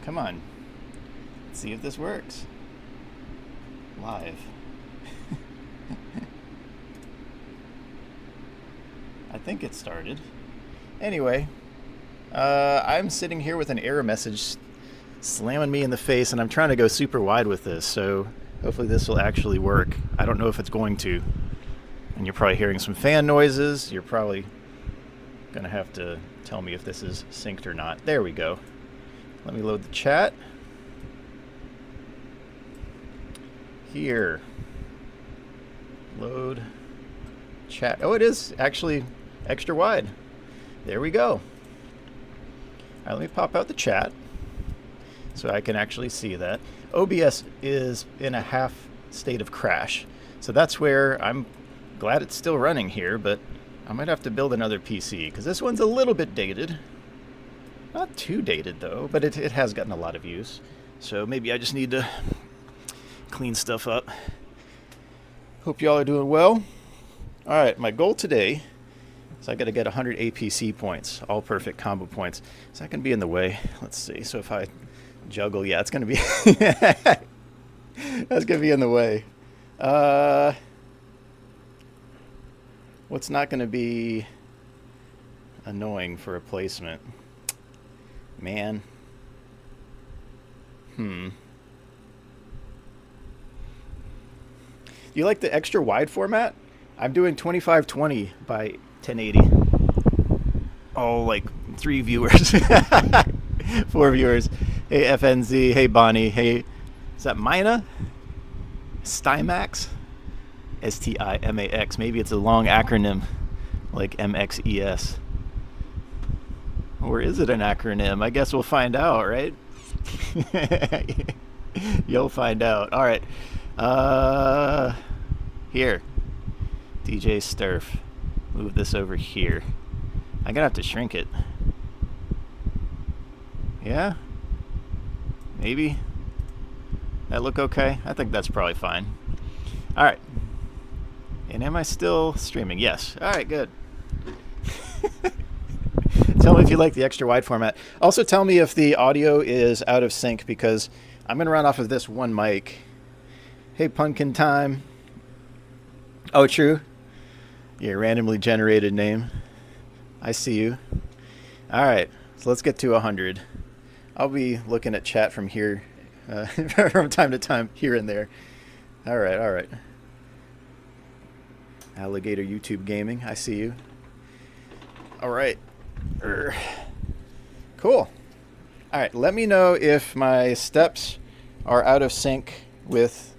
Come on. Let's see if this works. Live. I think it started. Anyway, I'm sitting here with an error message slamming me in the face, and I'm trying to go super wide with this, so hopefully this will actually work. I don't know if it's going to. And you're probably hearing some fan noises. You're probably going to have to tell me if this is synced or not. There we go. Let me load the chat. Here. Load chat. Oh, it is actually extra wide. There we go. All right, let me pop out the chat so I can actually see that. OBS is in a half state of crash. So that's where I'm glad it's still running here, but I might have to build another PC because this one's a little bit dated. Not too dated though, but it has gotten a lot of use. So maybe I just need to clean stuff up. Hope y'all are doing well. All right, my goal today is I got to get 100 APC points, all perfect combo points. Is that going to be in the way? Let's see. So if I juggle, yeah, it's going to be that's going to be in the way. What's not going to be annoying for a placement? Man. Do you like the extra wide format? I'm doing 2520 by 1080. Oh, like 3 viewers. 4 viewers. Hey, FNZ. Hey, Bonnie. Hey, is that Mina? Stymax? STIMAX. Maybe it's a long acronym like MXES. Or is it an acronym? I guess we'll find out, right? You'll find out. All right. Here. DJ Sterf. Move this over here. I'm gonna have to shrink it. Yeah? Maybe? That look okay? I think that's probably fine. Alright. And am I still streaming? Yes. Alright, good. Tell me if you like the extra wide format. Also tell me if the audio is out of sync because I'm gonna run off of this one mic. Hey, Pumpkin Time. Oh, true? Your randomly generated name. I see you. All right, so let's get to 100. I'll be looking at chat from here, from time to time, here and there. All right, all right. Alligator YouTube Gaming, I see you. All right. Cool. All right, let me know if my steps are out of sync with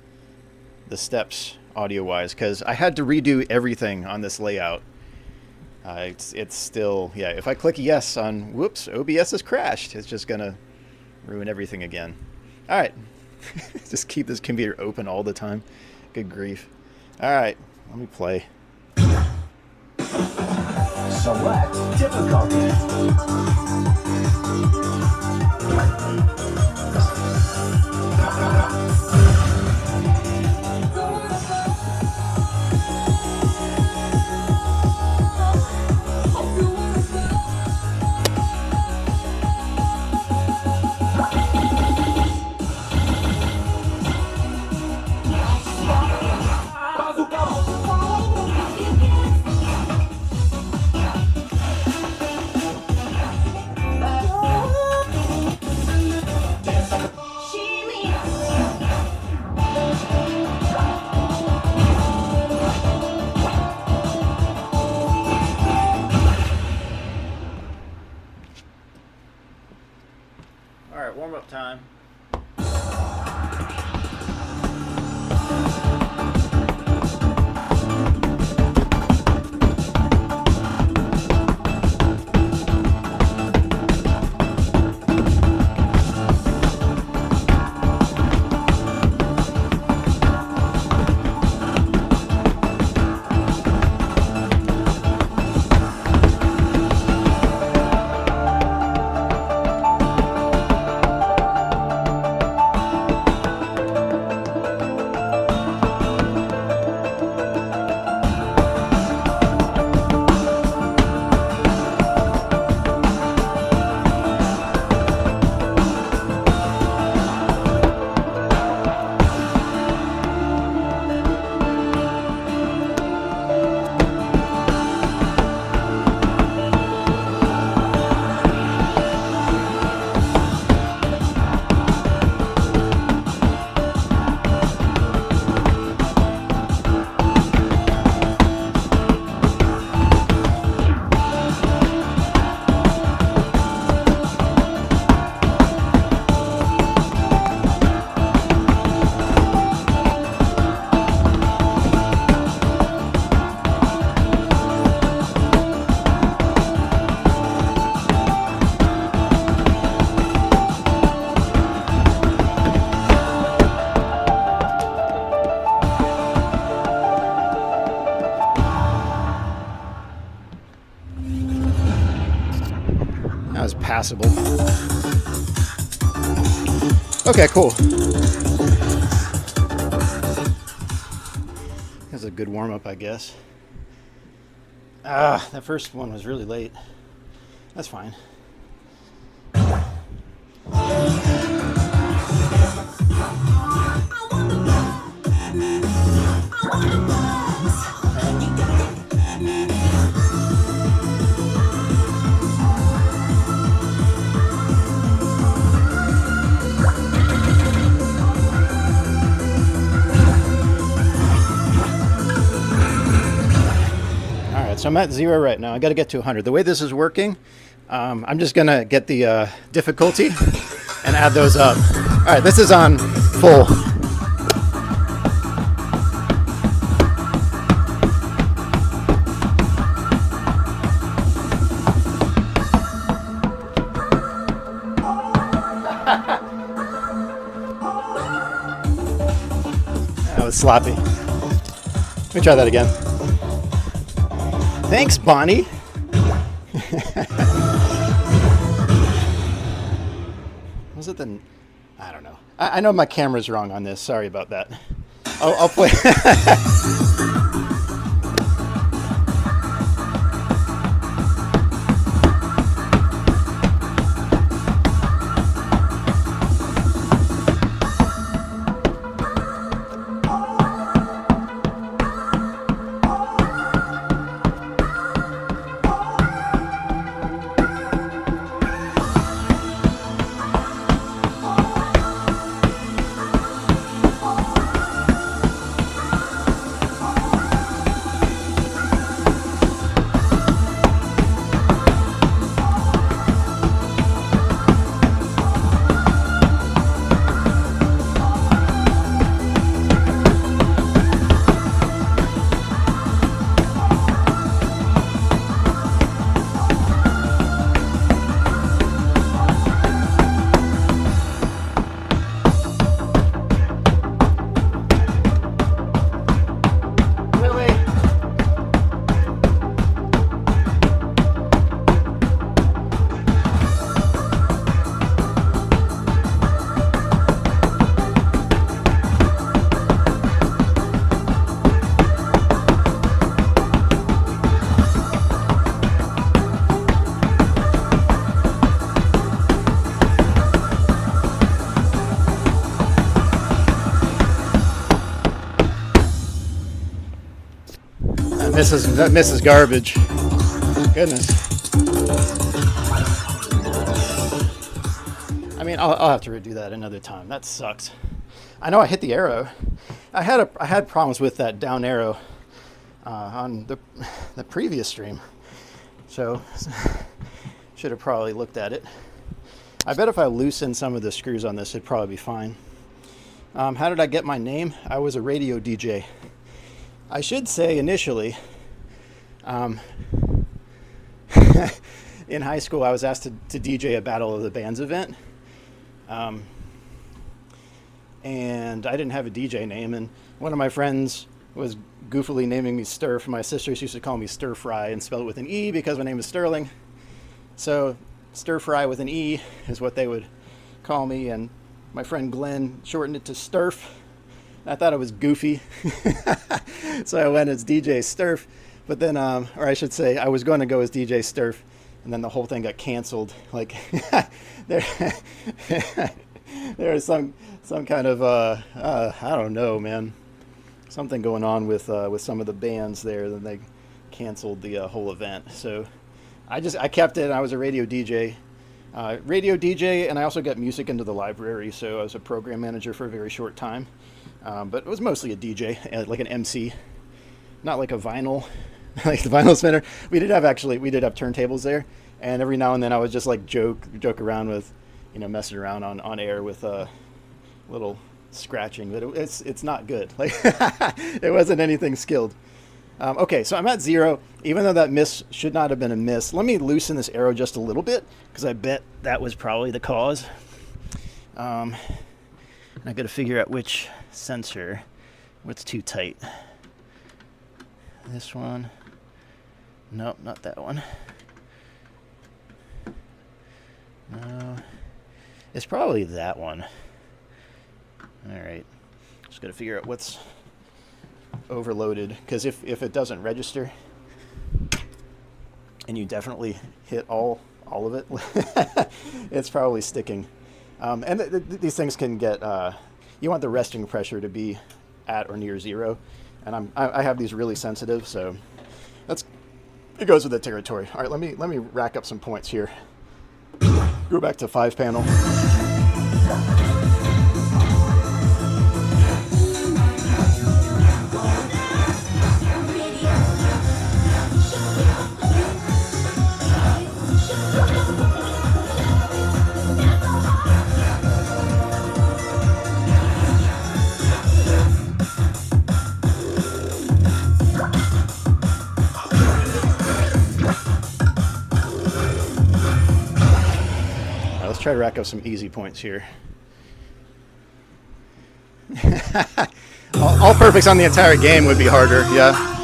the steps audio-wise, because I had to redo everything on this layout. It's still, yeah, if I click yes on, whoops, OBS has crashed. It's just going to ruin everything again. All right. Just keep this computer open all the time. Good grief. All right, let me play. Select difficulty. All right, warm-up time. passable. Okay, cool. That's a good warm-up, I guess. That first one was really late. That's fine. So I'm at 0 right now. I got to get to 100. The way this is working, I'm just going to get the difficulty and add those up. All right, this is on full. That was sloppy. Let me try that again. Thanks, Bonnie. Was it the... I don't know. I know my camera's wrong on this. Sorry about that. I'll play... That misses garbage. Goodness. I mean, I'll have to redo that another time. That sucks. I know I hit the arrow. I had problems with that down arrow on the previous stream, so should have probably looked at it. I bet if I loosen some of the screws on this, it'd probably be fine. How did I get my name? I was a radio DJ. I should say initially, in high school, I was asked to DJ a Battle of the Bands event. And I didn't have a DJ name, and one of my friends was goofily naming me Sterf. My sisters used to call me Stir Fry and spell it with an E because my name is Sterling. So Stir Fry with an E is what they would call me, and my friend Glenn shortened it to Sterf. I thought it was goofy, so I went as DJ Sterf. But then, or I should say, I was going to go as DJ Sterf, and then the whole thing got canceled. Like there was some kind of I don't know, man, something going on with some of the bands there. Then they canceled the whole event. So I kept it. I was a radio DJ, and I also got music into the library. So I was a program manager for a very short time. But it was mostly a DJ, like an MC, not like a vinyl, like the vinyl spinner. We did have turntables there, and every now and then I would just like joke around with, messing around on air with little scratching, but it's not good. Like it wasn't anything skilled. Okay, so I'm at 0, even though that miss should not have been a miss. Let me loosen this arrow just a little bit, because I bet that was probably the cause. And I got to figure out which sensor, what's too tight. This one. Nope, not that one. It's probably that one. All right. Just got to figure out what's overloaded, because if it doesn't register and you definitely hit all of it, it's probably sticking. And these things can get, you want the resting pressure to be at or near 0. And I have these really sensitive, so it goes with the territory. All right, let me rack up some points here. Go back to 5 panel. Try to rack up some easy points here. all perfects on the entire game would be harder, yeah.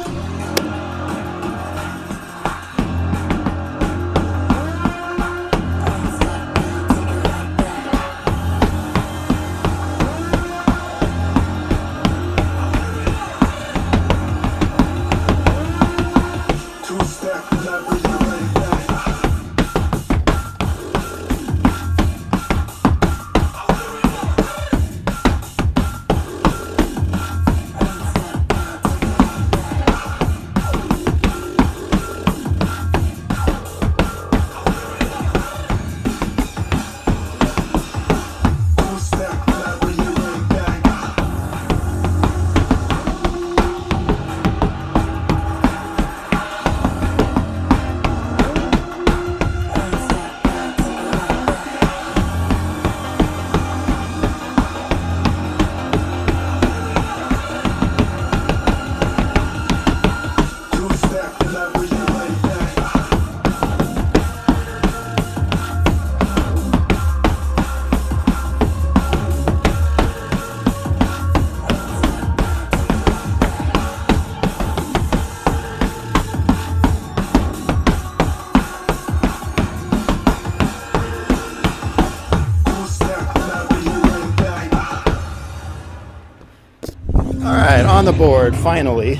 On the board, finally.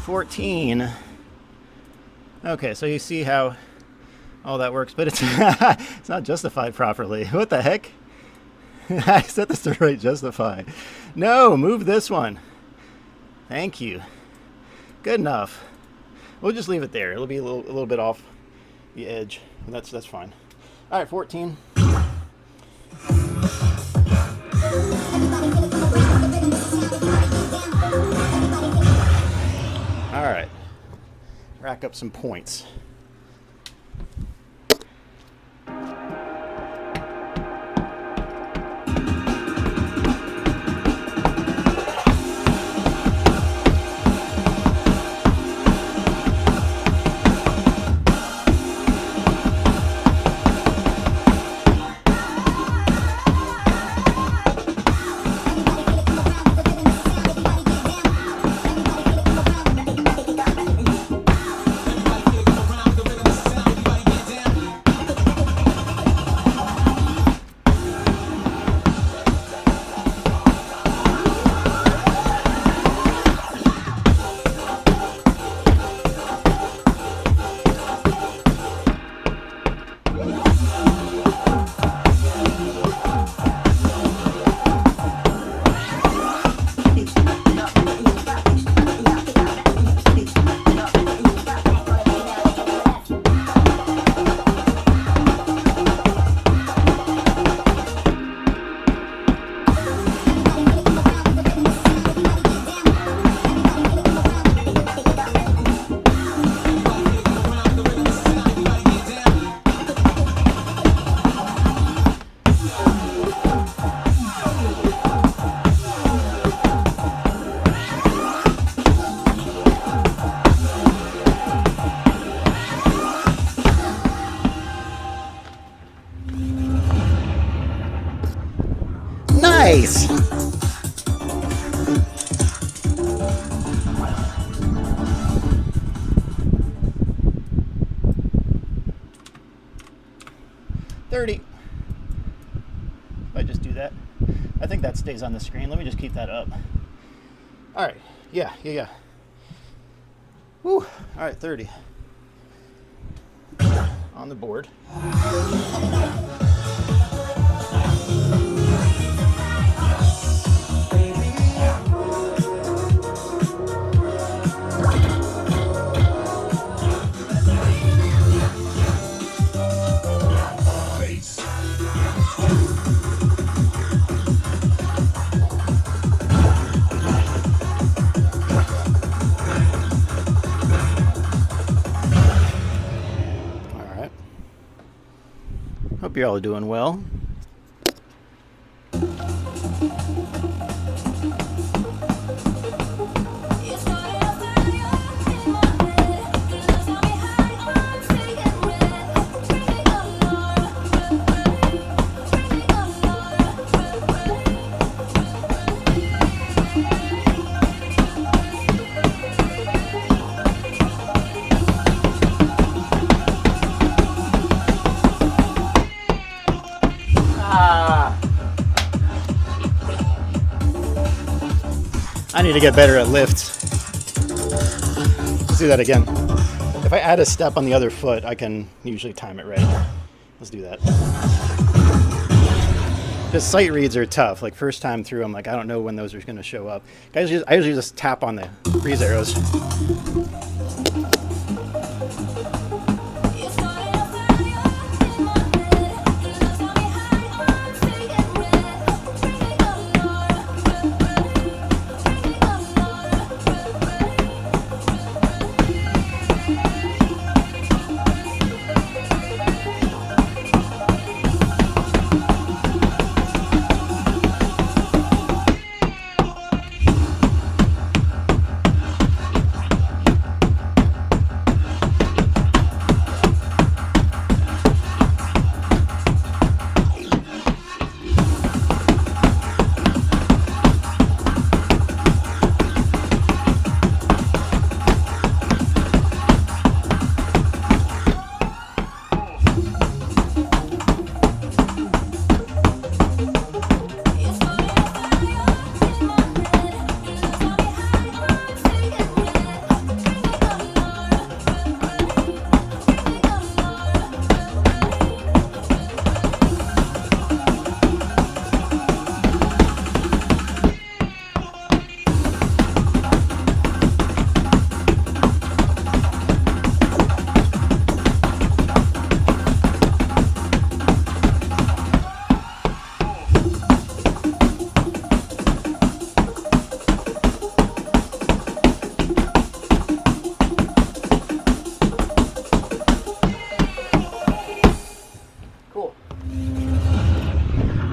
$14. Okay, so you see how all that works, but it's it's not justified properly. What the heck? I set this to right justify. No, move this one. Thank you. Good enough. We'll just leave it there. It'll be a little bit off the edge. That's fine. All right, 14. All right. Rack up some points. Nice! 30. If I just do that, I think that stays on the screen. Let me just keep that up. All right. Yeah. Woo. All right, 30. On the board. Hope you're all doing well. I need to get better at lifts. Let's do that again. If I add a step on the other foot, I can usually time it right. Let's do that. Just sight reads are tough. Like first time through, I'm like, I don't know when those are going to show up. I usually just tap on the freeze arrows.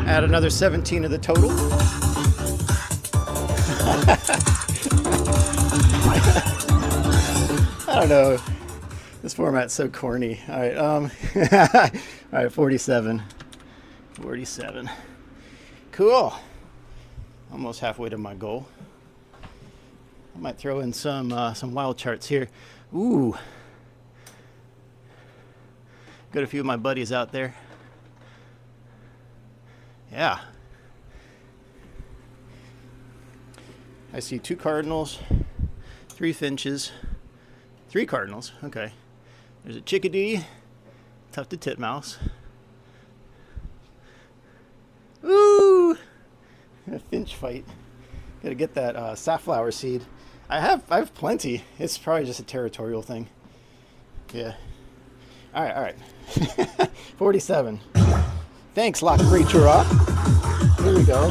Add another 17 to the total. I don't know. This format's so corny. All right, all right, 47. 47. Cool. Almost halfway to my goal. I might throw in some wild charts here. Ooh. Got a few of my buddies out there. Yeah. I see 2 cardinals, 3 finches, 3 cardinals. Okay. There's a chickadee, tufted titmouse. Ooh! A finch fight. Gotta get that safflower seed. I have plenty. It's probably just a territorial thing. Yeah. All right. 47. Thanks, Lock Creature Rock. Here we go.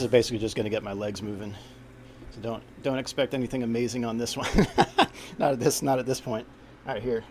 are basically just going to get my legs moving. So don't expect anything amazing on this one. Not at this point. All right, here.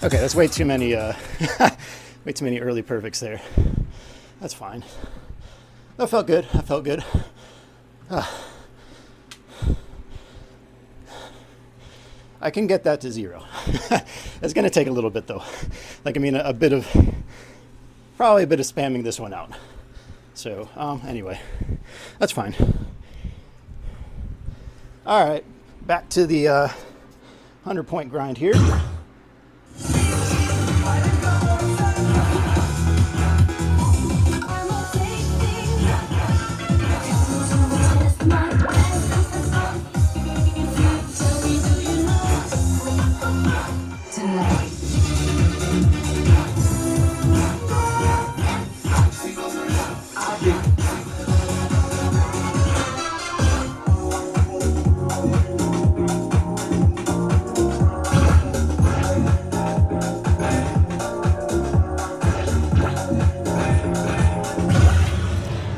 Okay, that's way too many way too many early perfects there. That's fine. That felt good. That felt good. I can get that to 0. It's going to take a little bit though. Like, I mean, probably a bit of spamming this one out. So, anyway, that's fine. All right, back to the 100-point grind here.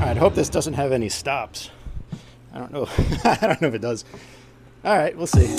I hope this doesn't have any stops. I don't know. I don't know if it does. All right, we'll see.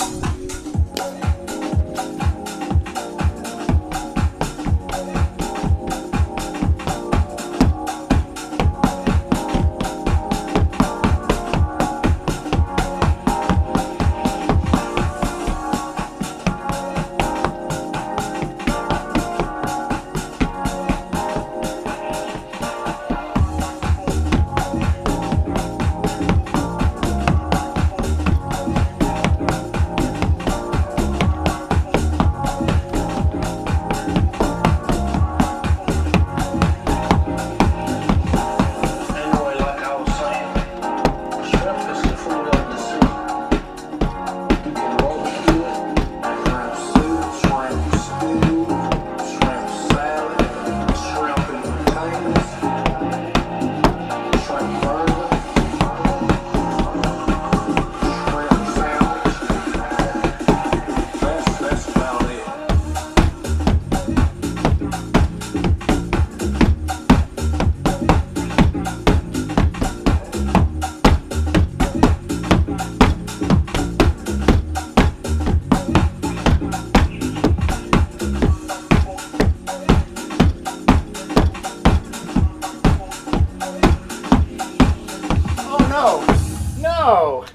No!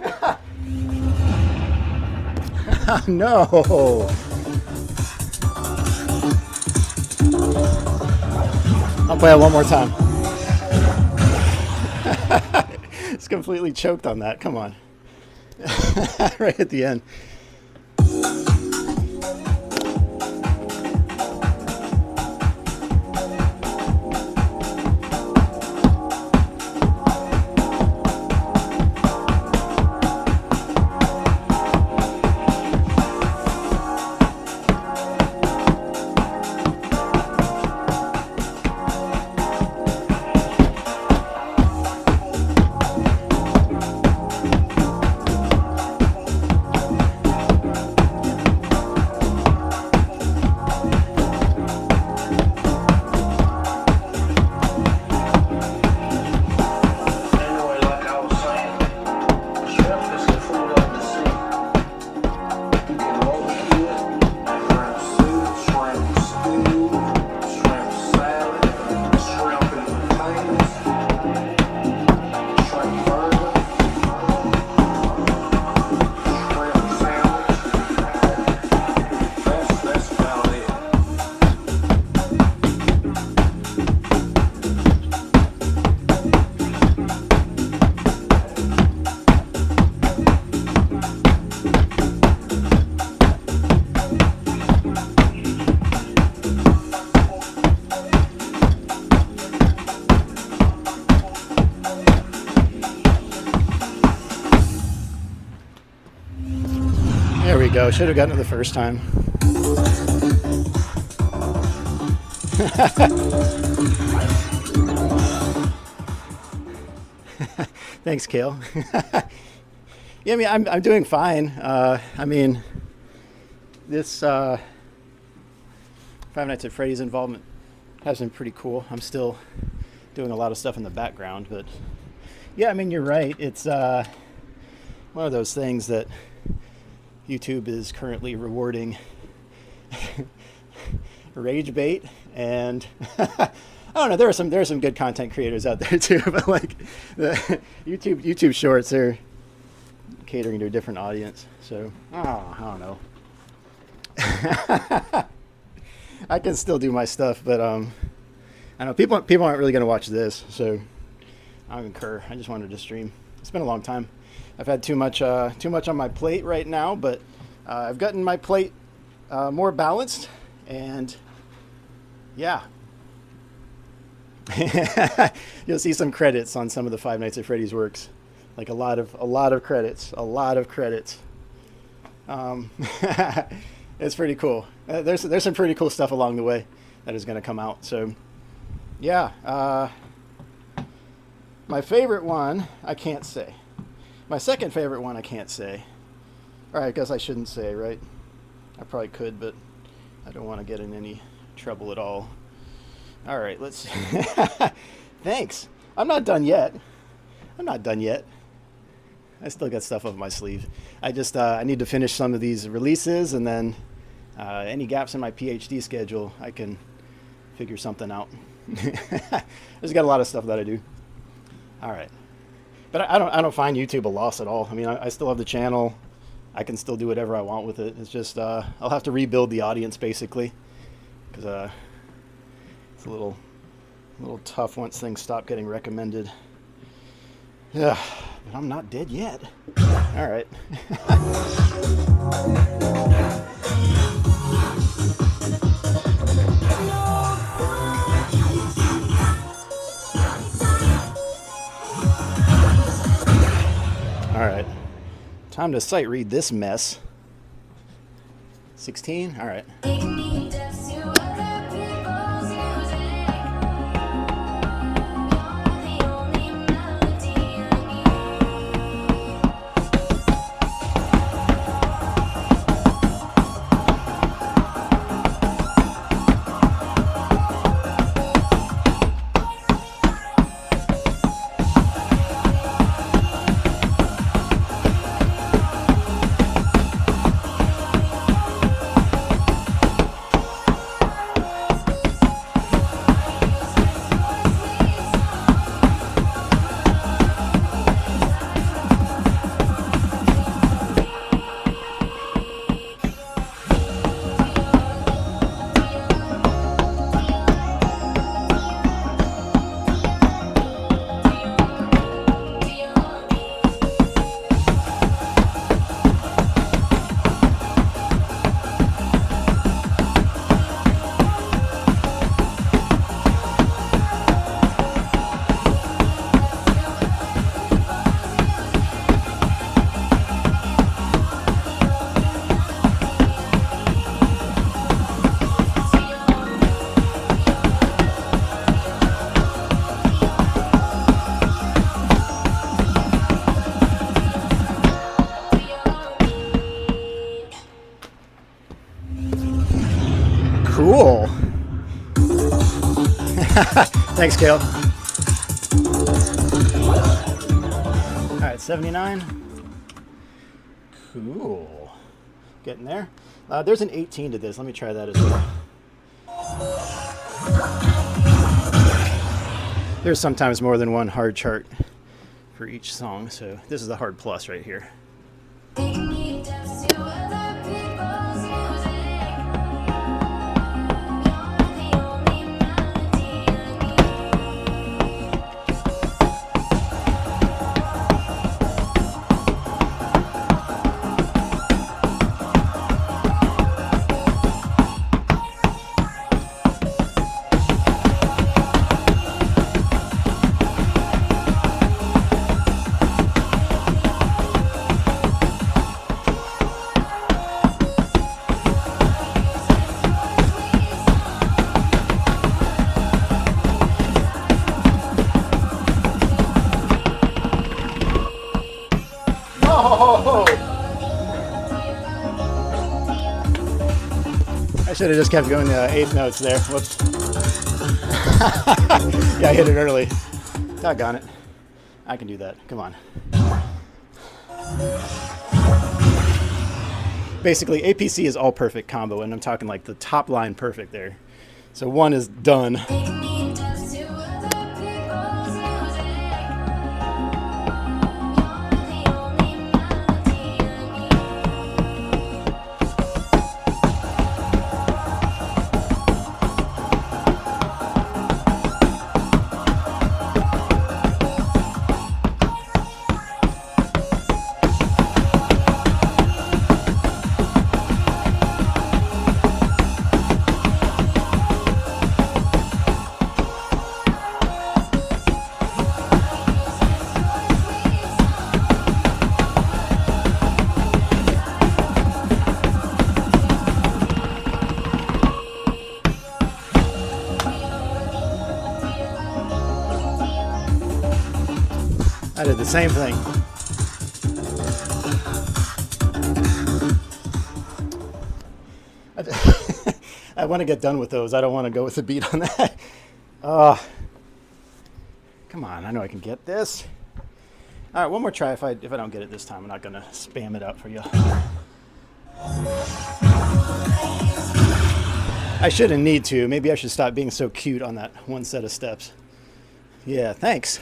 No! I'll play it one more time. It's completely choked on that. Come on. Right at the end. There we go. Should have gotten it the first time. Thanks, Kale. Yeah, I mean, I'm doing fine. I mean, this Five Nights at Freddy's involvement has been pretty cool. I'm still doing a lot of stuff in the background, but yeah, I mean, you're right. It's one of those things that YouTube is currently rewarding rage bait, and I don't know. There are some good content creators out there too, but like the YouTube Shorts are catering to a different audience. So I don't know. I can still do my stuff, but I don't know. People aren't really going to watch this, so I don't incur. I just wanted to stream. It's been a long time. I've had too much on my plate right now, but I've gotten my plate more balanced, and yeah. You'll see some credits on some of the Five Nights at Freddy's works, like a lot of credits. It's pretty cool. There's some pretty cool stuff along the way that is going to come out. So yeah, my favorite one I can't say. My second favorite one I can't say. All right, I guess I shouldn't say, right? I probably could, but I don't want to get in any trouble at all. All right, let's. Thanks. I'm not done yet. I still got stuff up my sleeve. I just I need to finish some of these releases, and then any gaps in my PhD schedule, I can figure something out. There's got a lot of stuff that I do. All right, but I don't find YouTube a loss at all. I mean, I still have the channel. I can still do whatever I want with it. It's just I'll have to rebuild the audience basically, because it's a little tough once things stop getting recommended. Yeah, but I'm not dead yet. All right. All right. Time to sight read this mess. 16? All right. Cool. Thanks, Kale. All right, 79. Cool. Getting there. There's an 18 to this. Let me try that as well. There's sometimes more than one hard chart for each song, so this is the hard plus right here. I should have just kept going 8 notes there. Whoops. Yeah, I hit it early. Doggone it. I can do that. Come on. Basically, APC is all perfect combo, and I'm talking like the top line perfect there. So 1 is done. I did the same thing. I want to get done with those. I don't want to go with the beat on that. Come on, I know I can get this. All right, one more try. If I don't get it this time, I'm not gonna spam it out for you. I shouldn't need to. Maybe I should stop being so cute on that one set of steps. Yeah, thanks.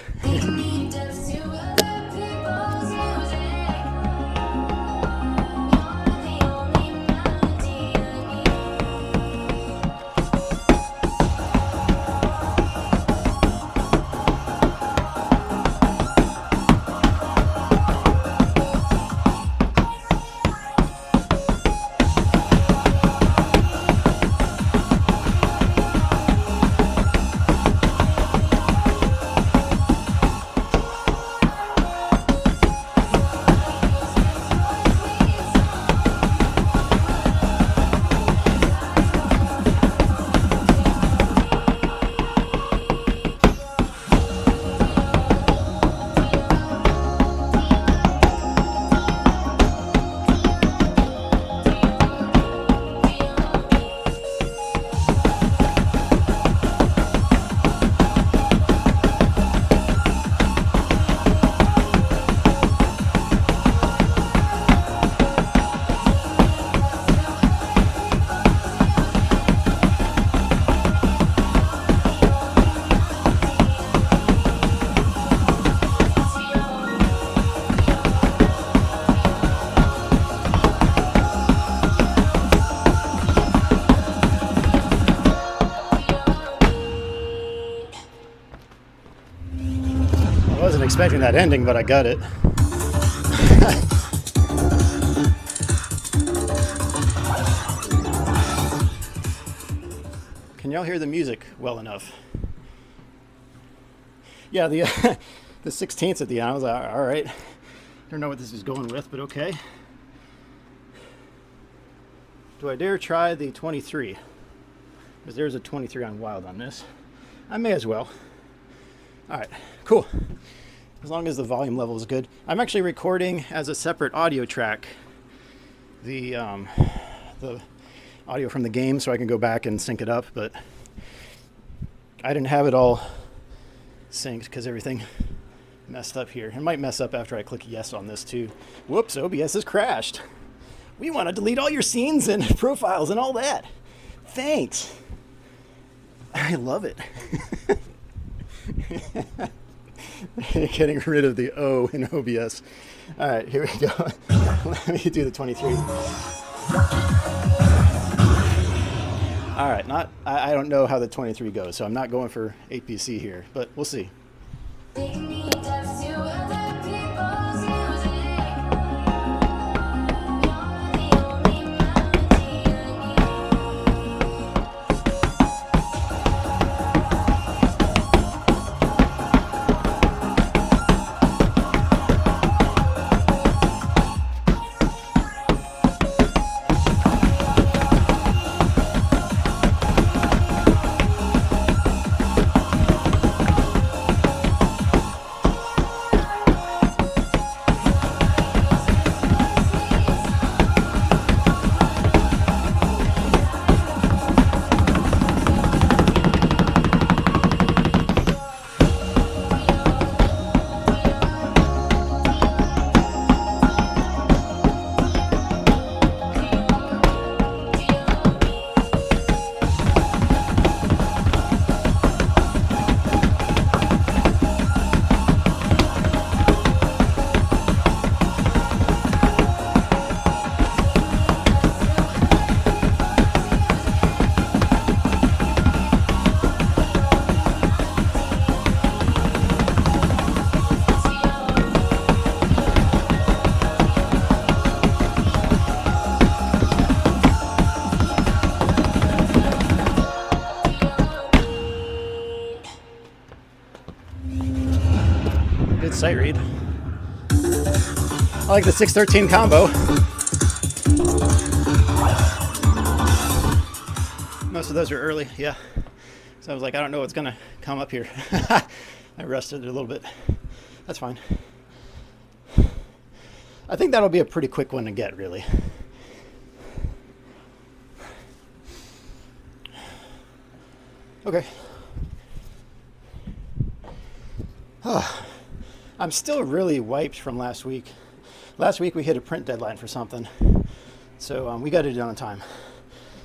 I wasn't expecting that ending, but I got it. Can y'all hear the music well enough? Yeah, the 16ths at the end, I was like, all right. Don't know what this is going with, but okay. Do I dare try the 23? Because there's a 23 on wild on this. I may as well. All right, cool. As long as the volume level is good. I'm actually recording as a separate audio track the audio from the game so I can go back and sync it up, but I didn't have it all synced because everything messed up here. It might mess up after I click yes on this too. Whoops, OBS has crashed. We want to delete all your scenes and profiles and all that. Thanks. I love it. Getting rid of the O in OBS. All right, here we go. Let me do the 23. All right, I don't know how the 23 goes, so I'm not going for APC here, but we'll see. sight read. I like the 613 combo. Most of those are early, yeah. So I was like, I don't know what's gonna come up here. I rested it a little bit. That's fine. I think that'll be a pretty quick one to get, really. Okay. I'm still really wiped from last week. Last week we hit a print deadline for something, so we got it done on time.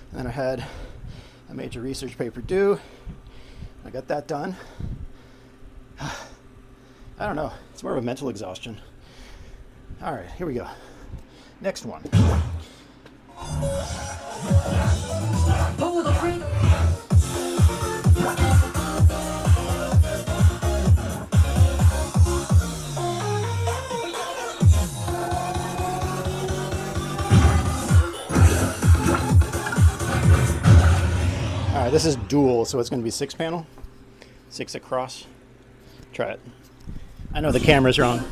And then I had a major research paper due. I got that done. I don't know. It's more of a mental exhaustion. All right, here we go. Next one. All right, this is dual, so it's going to be 6 panel, 6 across. Try it. I know the camera's wrong.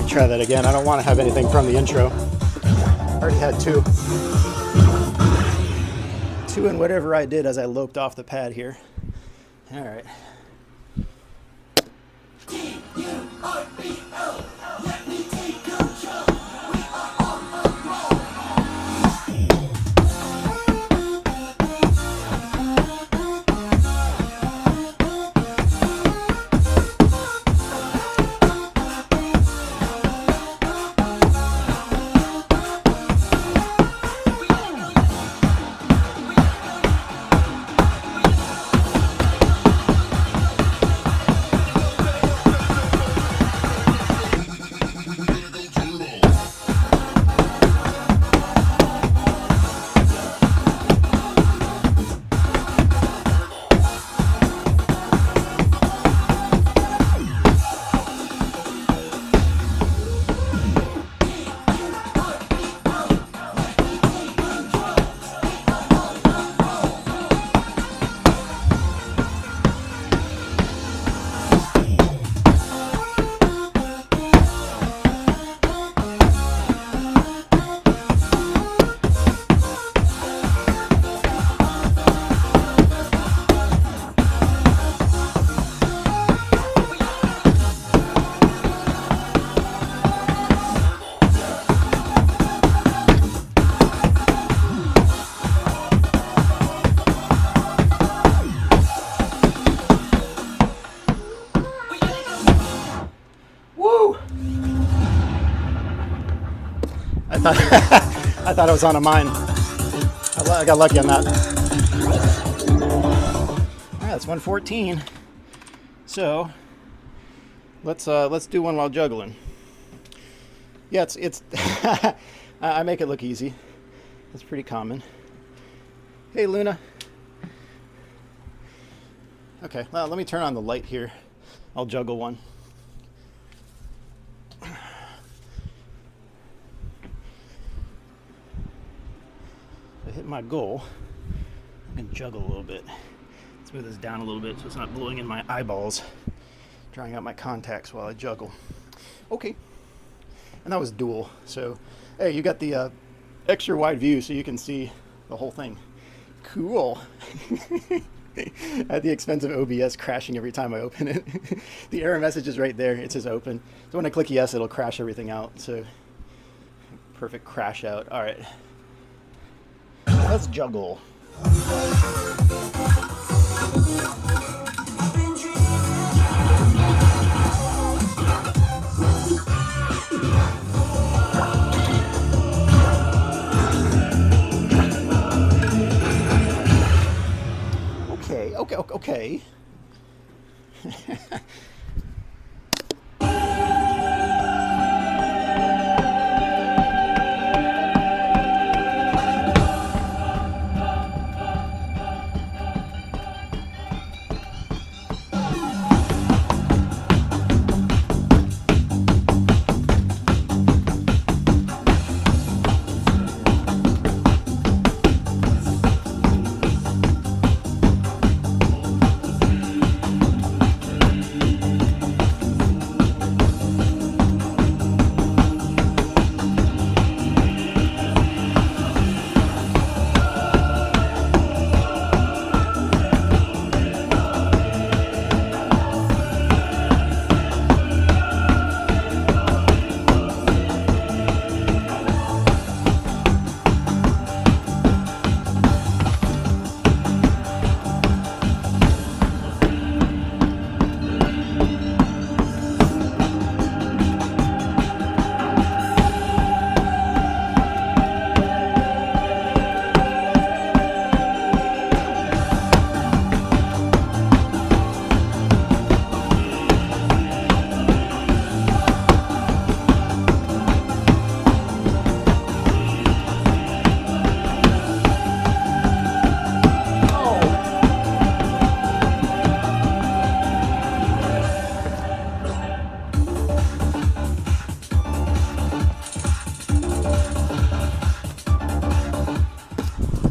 Try that again. I don't want to have anything from the intro. I already had 2. 2 in whatever I did as I loped off the pad here. All right. I thought I was on a mine. I got lucky on that. All right, that's 114. So let's do one while juggling. Yeah, it's I make it look easy. It's pretty common. Hey, Luna. Okay, well, let me turn on the light here. I'll juggle one. I hit my goal. I can juggle a little bit. Let's move this down a little bit so it's not blowing in my eyeballs. Drying out my contacts while I juggle. Okay. And that was dual. So, hey, you got the extra wide view so you can see the whole thing. Cool. At the expense of OBS crashing every time I open it. The error message is right there. It says open. So when I click yes, it'll crash everything out. So, perfect crash out. All right. Let's juggle. Okay.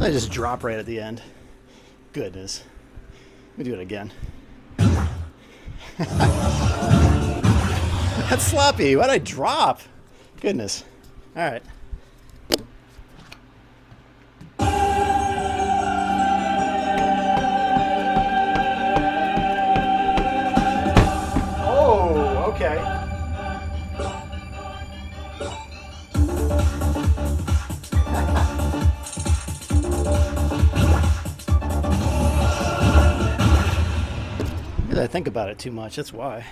I just drop right at the end. Goodness. Let me do it again. That's sloppy. Why'd I drop? Goodness. All right. Oh, okay. I think about it too much, that's why.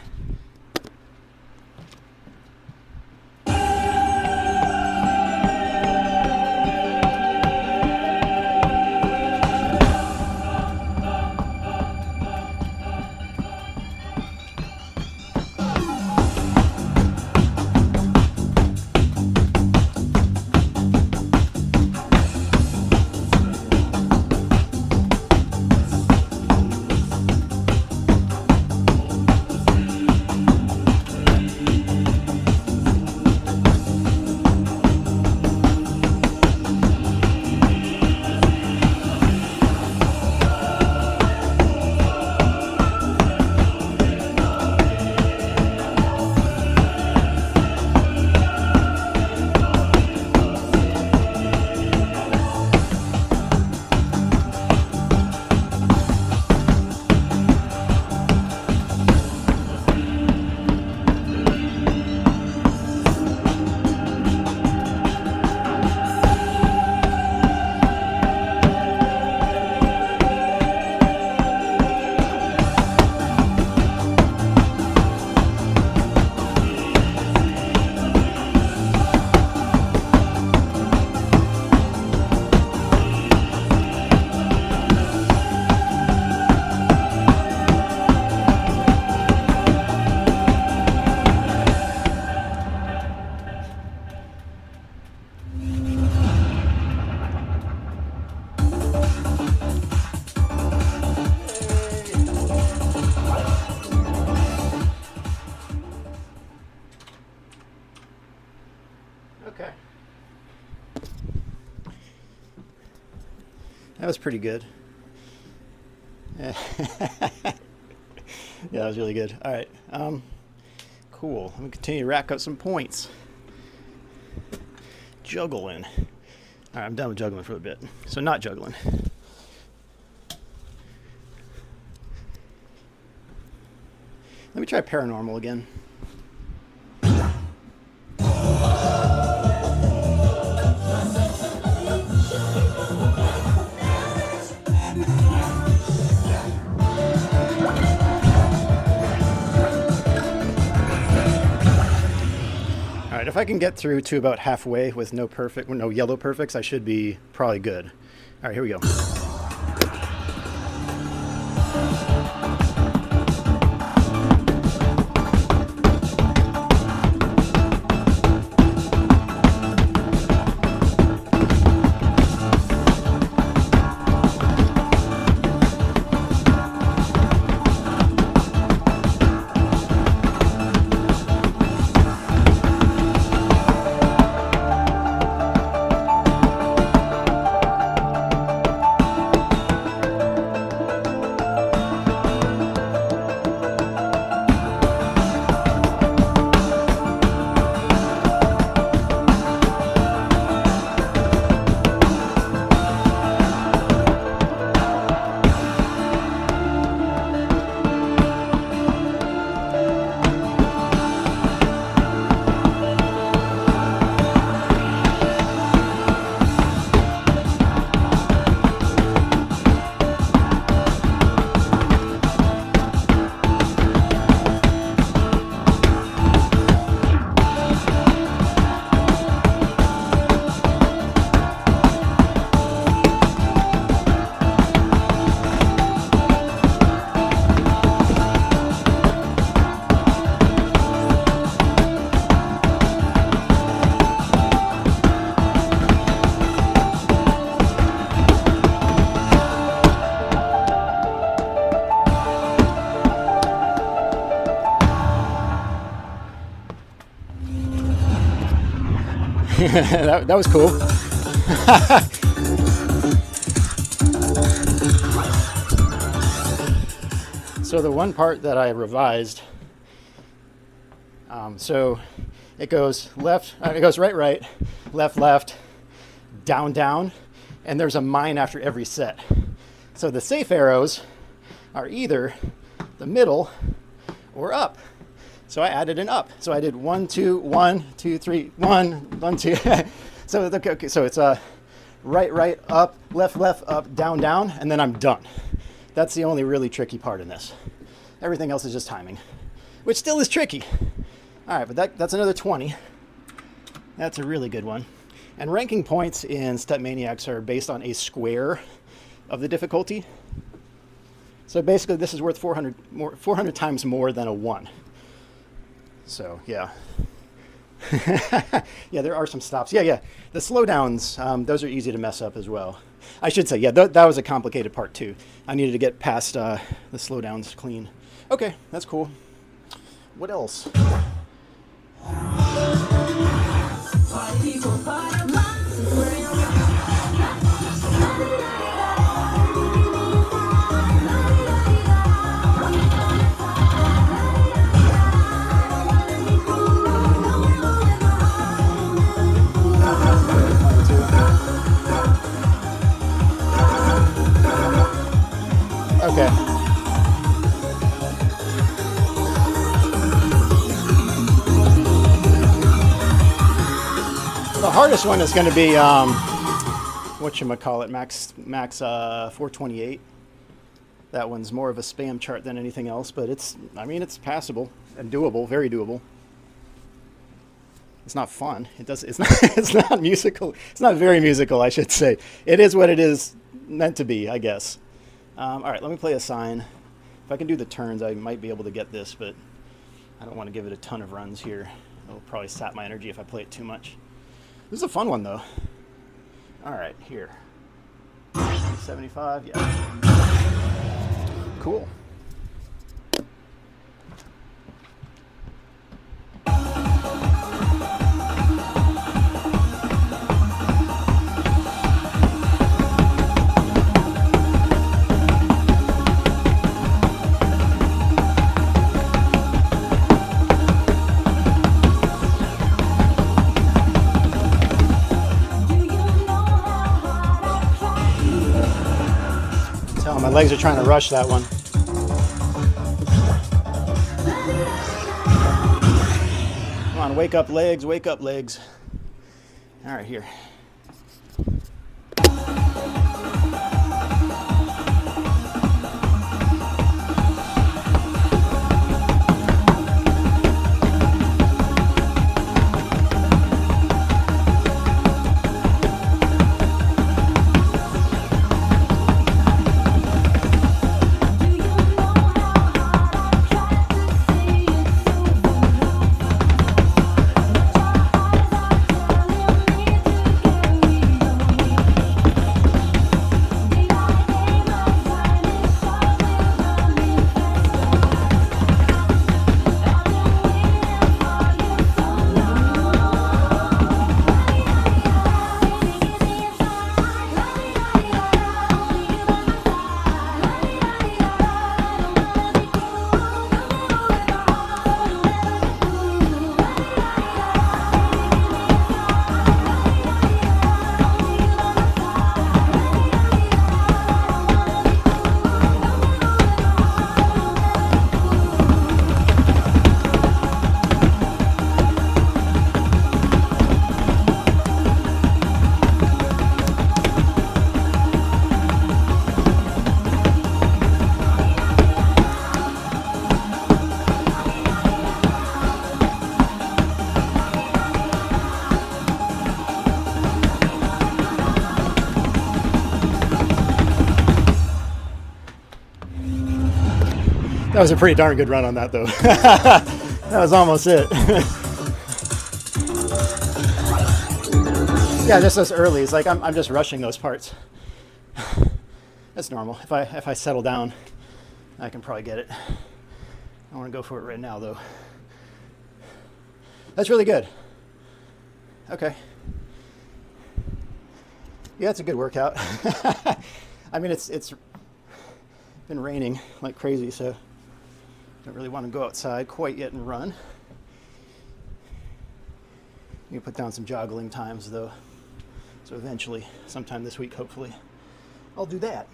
Okay. That was pretty good. Yeah, that was really good. All right. Cool. Let me continue to rack up some points. Juggling. All right, I'm done with juggling for a bit. So not juggling. Let me try paranormal again. All right, if I can get through to about halfway with no yellow perfects, I should be probably good. All right, here we go. that was cool. So the one part that I revised, so it goes left, it goes right, right, left, left, down, down, and there's a mine after every set. So the safe arrows are either the middle or up. So I added an up. So I did 1, 2, 1, 2, 3, 1, 1, 2. So okay, so it's right, right, up, left, left, up, down, down, and then I'm done. That's the only really tricky part in this. Everything else is just timing, which still is tricky. All right, but that's another 20. That's a really good one. And ranking points in Sterfmaniax are based on a square of the difficulty. So basically, this is worth 400 times more than a 1. So yeah. Yeah, there are some stops. Yeah, yeah. The slowdowns, those are easy to mess up as well. I should say, yeah, that was a complicated part too. I needed to get past the slowdowns clean. Okay, that's cool. What else? Okay. The hardest one is going to be whatchamacallit, max 428. That one's more of a spam chart than anything else, but it's passable and doable, very doable. It's not fun. It's not musical. It's not very musical, I should say. It is what it is meant to be, I guess. All right, let me play a sign. If I can do the turns, I might be able to get this, but I don't want to give it a ton of runs here. It'll probably sap my energy if I play it too much. This is a fun one, though. All right, here. 75, yeah. Cool. My legs are trying to rush that one. Come on, wake up legs, wake up legs. All right, here. That was a pretty darn good run on that, though. That was almost it. Yeah, just those earlies. Like I'm just rushing those parts. That's normal. If I settle down, I can probably get it. I want to go for it right now, though. That's really good. Okay. Yeah, it's a good workout. I mean, it's been raining like crazy, so Don't really want to go outside quite yet and run. You put down some joggling times though. So eventually, sometime this week, hopefully, I'll do that.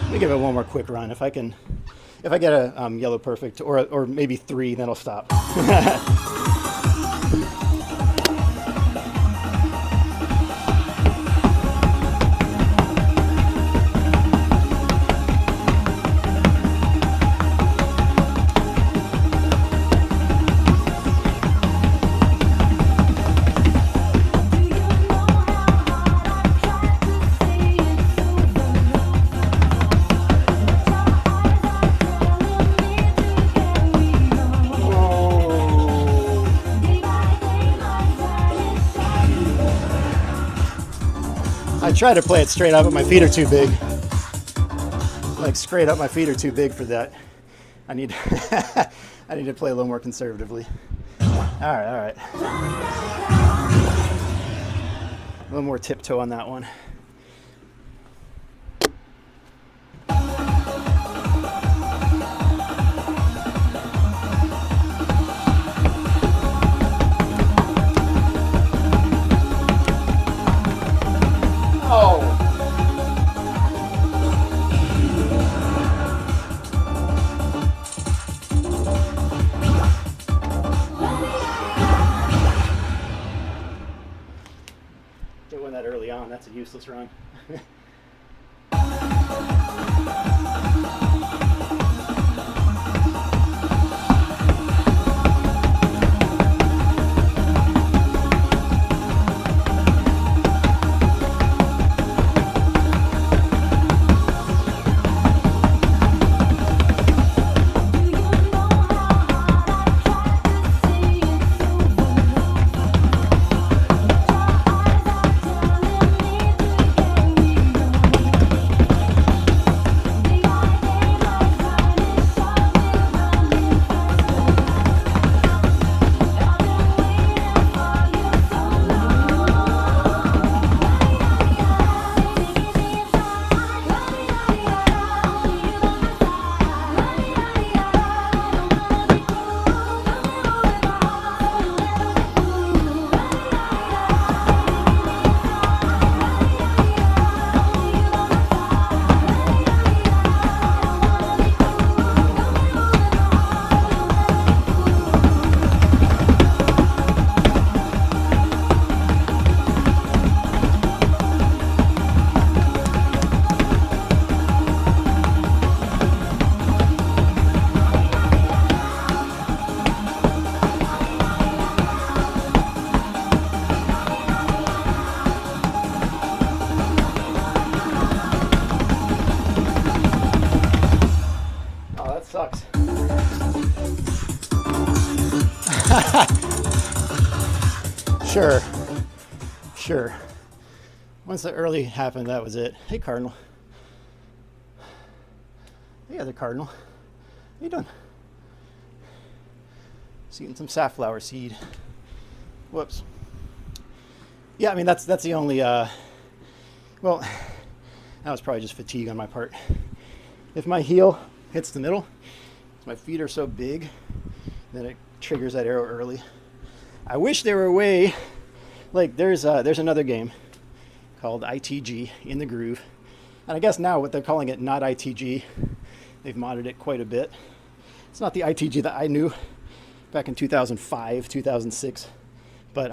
Let me give it one more quick run. If I get a yellow perfect or maybe 3, then I'll stop. I try to play it straight up, but my feet are too big. Like straight up, my feet are too big for that. I need I need to play a little more conservatively. All right. A little more tiptoe on that one. Doing that early on, that's a useless run. Sucks. Sure. Once the early happened, that was it. Hey, Cardinal. Hey, other Cardinal. How you doing? Just eating some safflower seed. Whoops. Yeah, I mean, that's the only, well, that was probably just fatigue on my part. If my heel hits the middle, my feet are so big that it triggers that arrow early. I wish there were a way, like there's another game called ITG, In the Groove, and I guess now what they're calling it, not ITG, they've modded it quite a bit. It's not the ITG that I knew back in 2005, 2006, but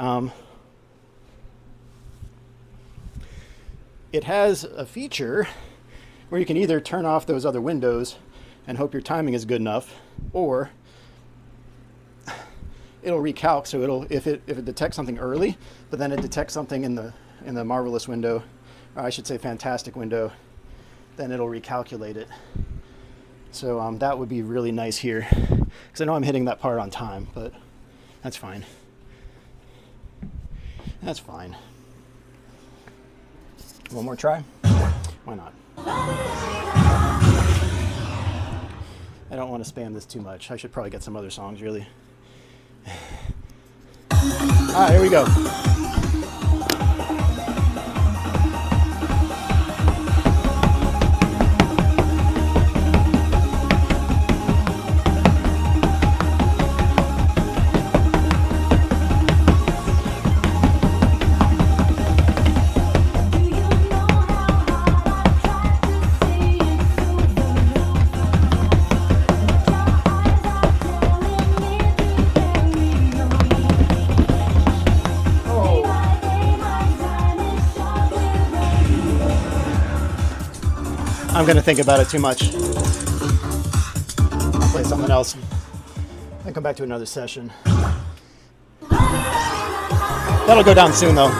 it has a feature where you can either turn off those other windows and hope your timing is good enough, or it'll recalc. So if it detects something early, but then it detects something in the marvelous window, or I should say fantastic window, then it'll recalculate it. So that would be really nice here, because I know I'm hitting that part on time, but that's fine. That's fine. One more try? Why not? I don't want to spam this too much. I should probably get some other songs, really. All right, here we go. I'm going to think about it too much. I'll play something else. Then come back to another session. That'll go down soon though.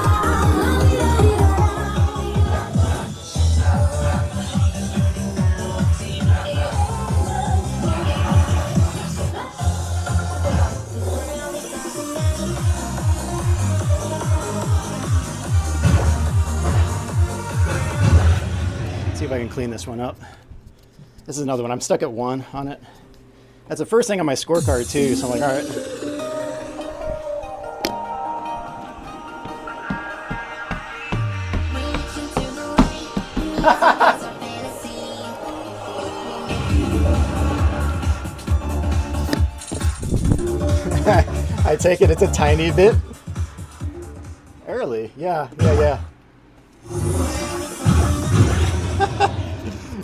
See if I can clean this one up. This is another one. I'm stuck at 1 on it. That's the first thing on my scorecard too, so I'm like, all right. I take it it's a tiny bit early. Yeah.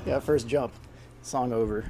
Yeah, first jump. Song over.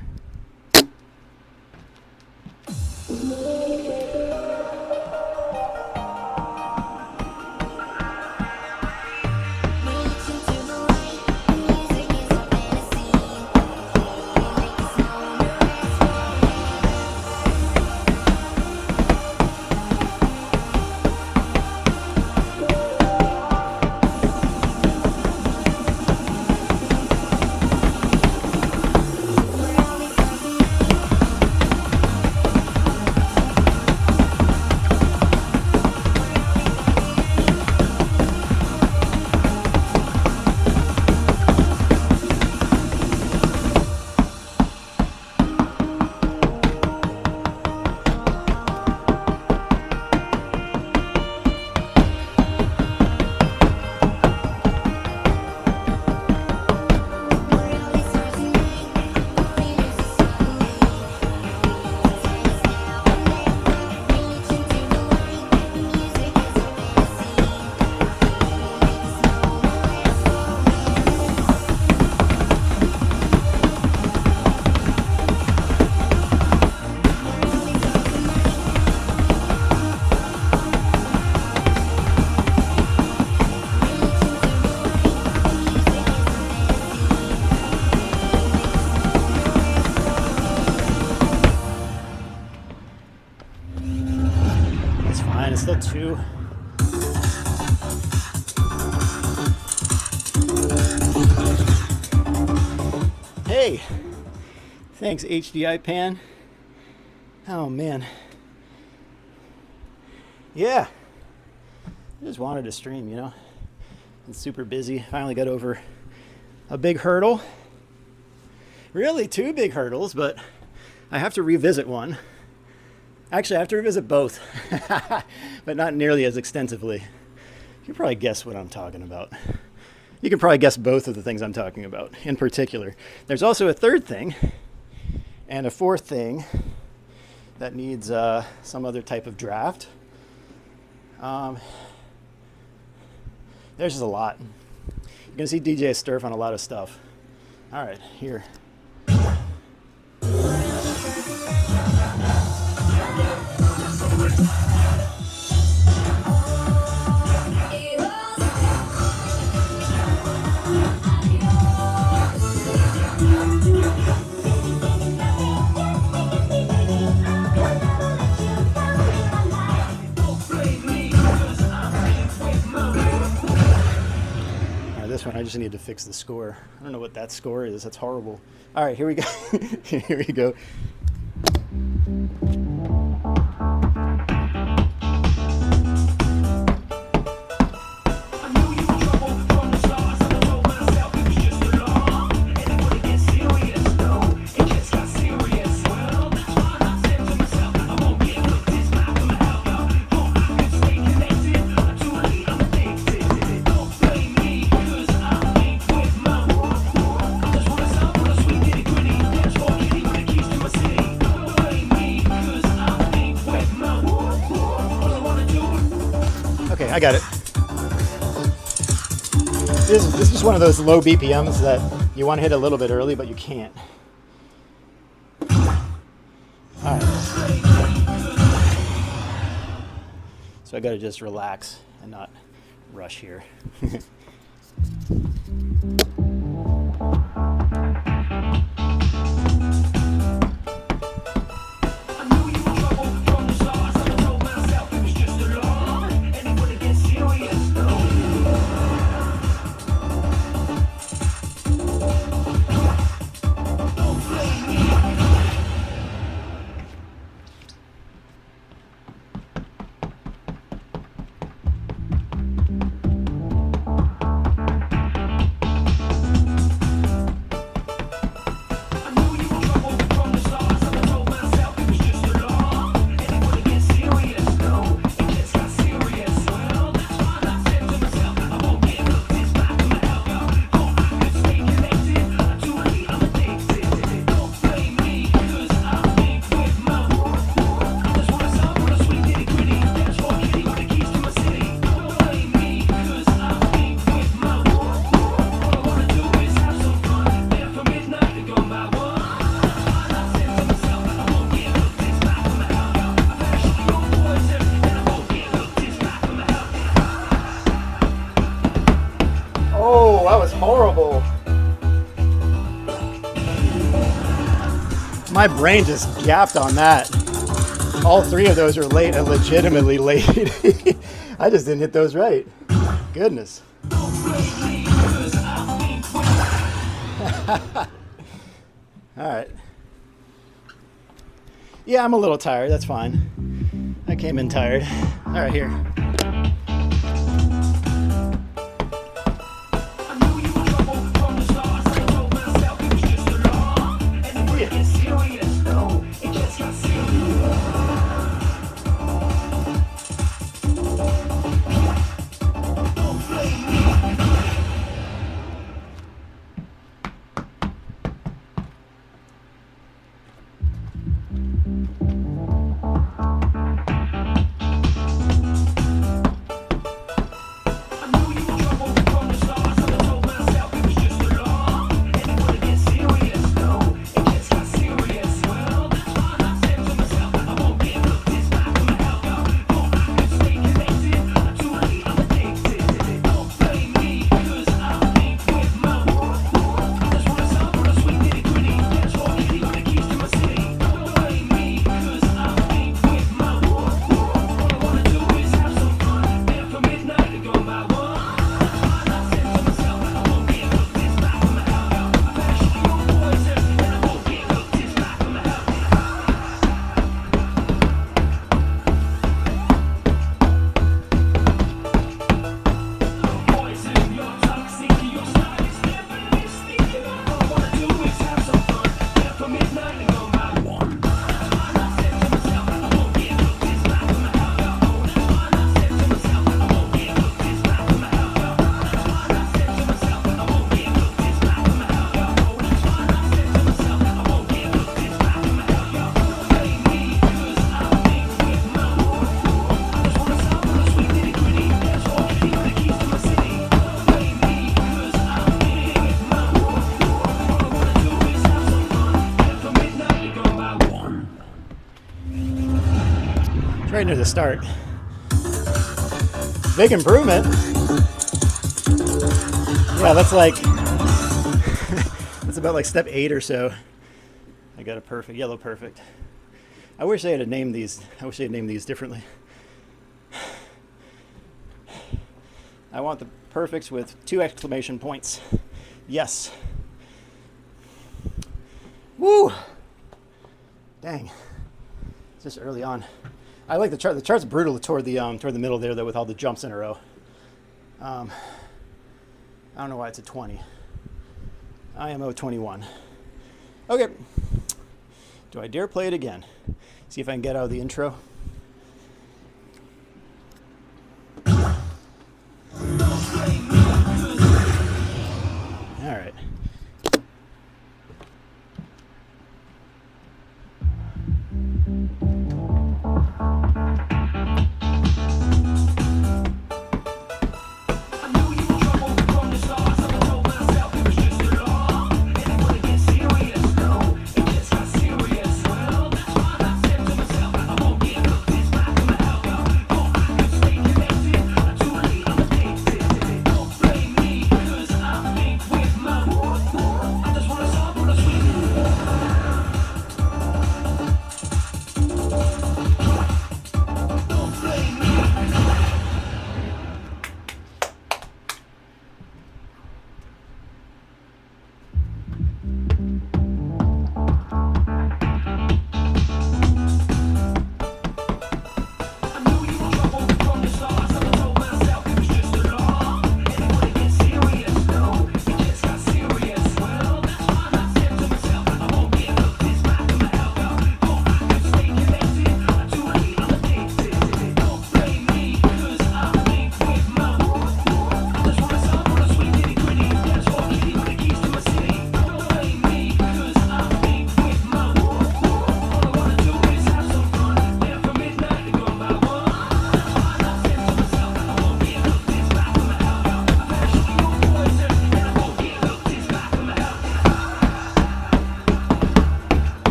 It's still 2. Hey, thanks HDI Pan. Oh man, yeah, I just wanted to stream, you know. It's super busy. Finally got over a big hurdle. Really 2 big hurdles, but I have to revisit one. Actually, I have to revisit both, but not nearly as extensively. You can probably guess what I'm talking about. You can probably guess both of the things I'm talking about in particular. There's also a third thing and a fourth thing that needs some other type of draft. There's just a lot. You're going to see DJ Sterf on a lot of stuff. All right, here. This one, I just need to fix the score. I don't know what that score is. That's horrible. All right, here we go. Here we go. I got it. This is one of those low BPMs that you want to hit a little bit early, but you can't. All right. So I got to just relax and not rush here. My brain just gapped on that. All three of those are late and legitimately late. I just didn't hit those right. Goodness. All right. Yeah, I'm a little tired. That's fine. I came in tired. All right, here. Right near the start. Big improvement. Yeah, that's like that's about like step 8 or so. I got a perfect, yellow perfect. I wish they had named these. I wish they had named these differently. I want the perfects with 2 exclamation points. Yes. Woo! Dang. It's just early on. I like the chart. The chart's brutal toward the middle there, though, with all the jumps in a row. I don't know why it's a 20. IMO 21. Okay. Do I dare play it again? See if I can get out of the intro. All right.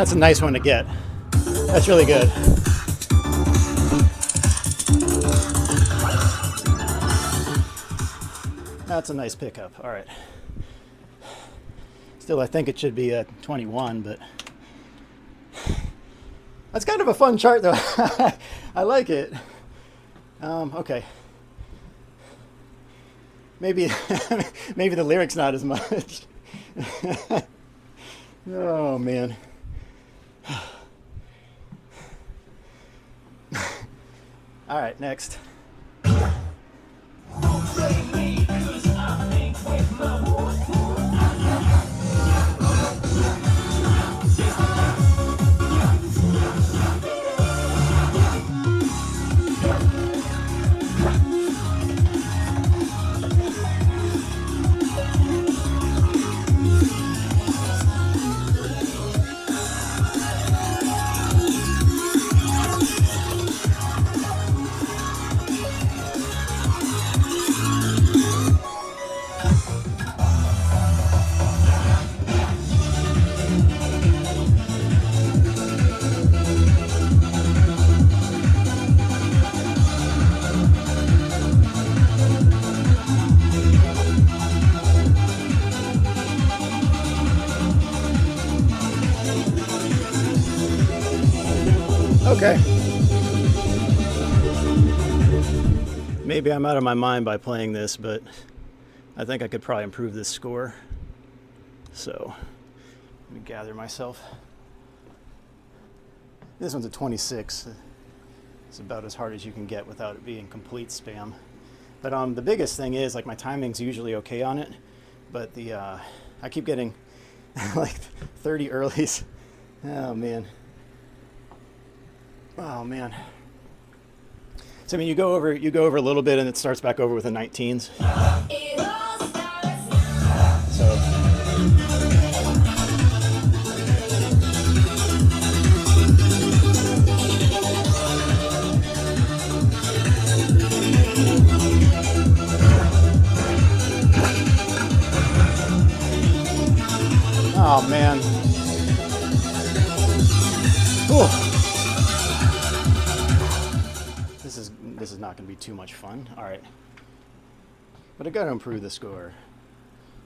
That's a nice one to get. That's really good. That's a nice pickup. All right. Still, I think it should be a 21, but that's kind of a fun chart, though. I like it. Okay. Maybe, maybe the lyrics not as much. Oh man. All right, next. Okay. Maybe I'm out of my mind by playing this, but I think I could probably improve this score. So, let me gather myself. This one's a 26. It's about as hard as you can get without it being complete spam. But the biggest thing is, like, my timing's usually okay on it, but the I keep getting like 30 earlies. Oh man. Oh man. So I mean, you go over a little bit, and it starts back over with the 19s. So. Oh man. Ooh. This is not going to be too much fun. All right. But I got to improve the score.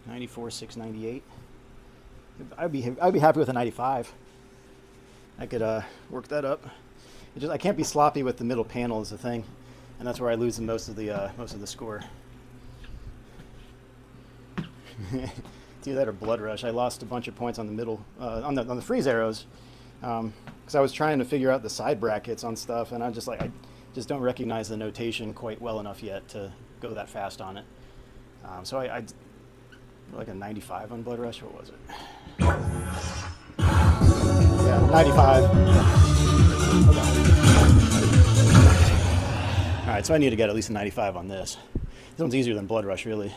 94, 698. I'd be happy with a 95. I could work that up. I can't be sloppy with the middle panel is the thing, and that's where I lose most of the score. It's either that or Blood Rush. I lost a bunch of points on the middle on the freeze arrows because I was trying to figure out the side brackets on stuff, and I just don't recognize the notation quite well enough yet to go that fast on it. So I like a 95 on Blood Rush. What was it? Yeah, 95. Okay. All right, so I need to get at least a 95 on this. This one's easier than Blood Rush, really.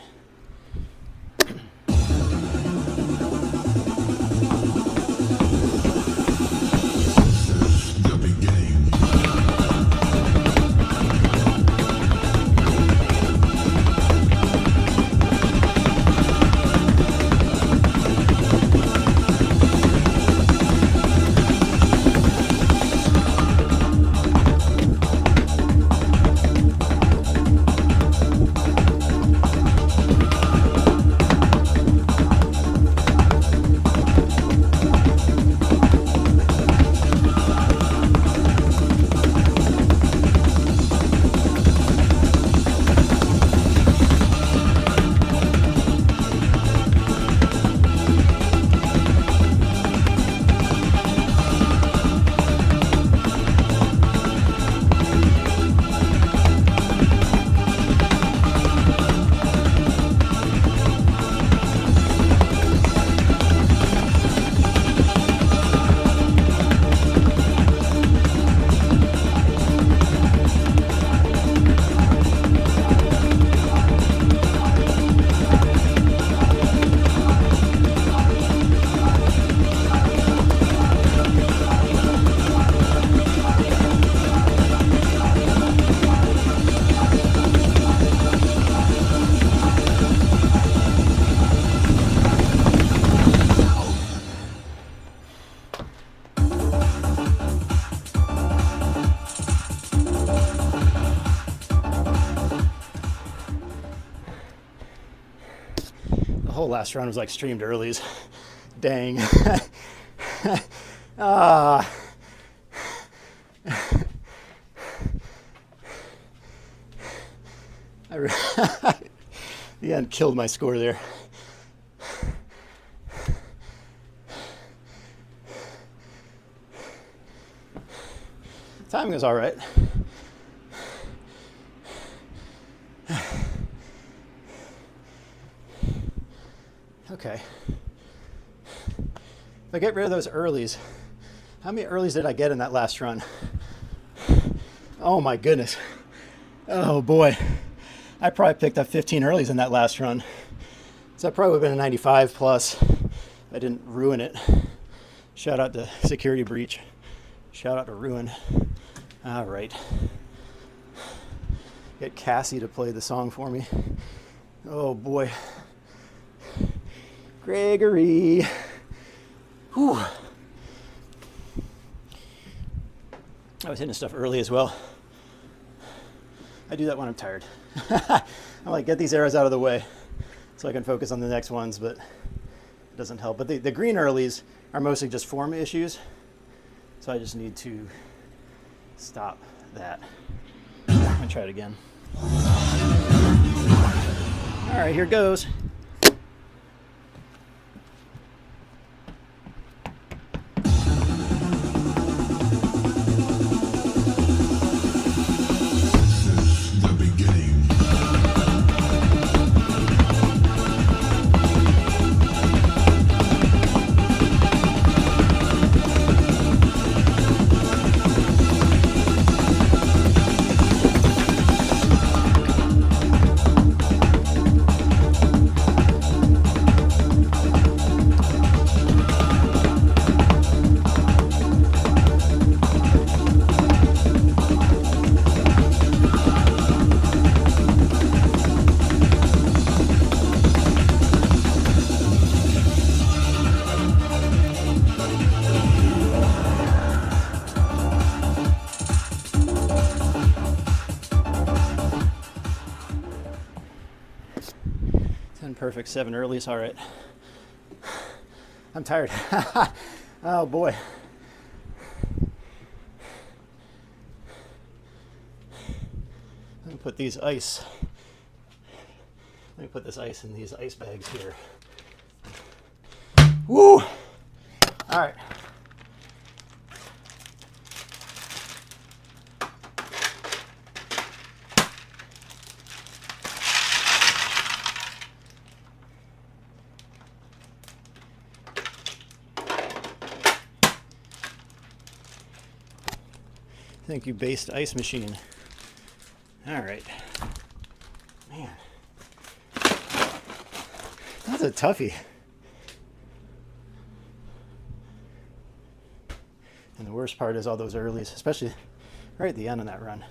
whole last run was like streamed earlies. Dang. Ah. The end killed my score there. Timing was all right. Okay. If I get rid of those earlies, how many earlies did I get in that last run? Oh my goodness. Oh boy. I probably picked up 15 earlies in that last run. So that probably would have been a 95 plus. I didn't ruin it. Shout out to Security Breach. Shout out to Ruin. All right. Get Cassie to play the song for me. Oh boy. Gregory. Whew. I was hitting stuff early as well. I do that when I'm tired. I'm like, get these arrows out of the way so I can focus on the next ones, but it doesn't help. But the green earlies are mostly just form issues, so I just need to stop that. I'm gonna try it again. All right, here goes. Perfect, 7 earlies, all right. I'm tired. Oh boy. Let me put these ice. Let me put this ice in these ice bags here. Woo! All right. Thank you, based ice machine. All right. Man. That's a toughie. And the worst part is all those earlies, especially right at the end of that run.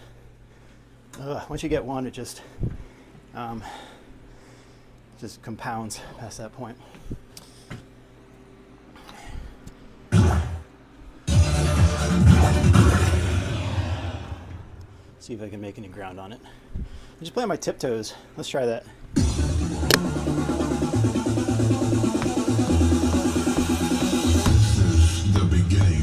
Once you get one, it just compounds past that point. See if I can make any ground on it. I just play on my tiptoes. Let's try that. The beginning.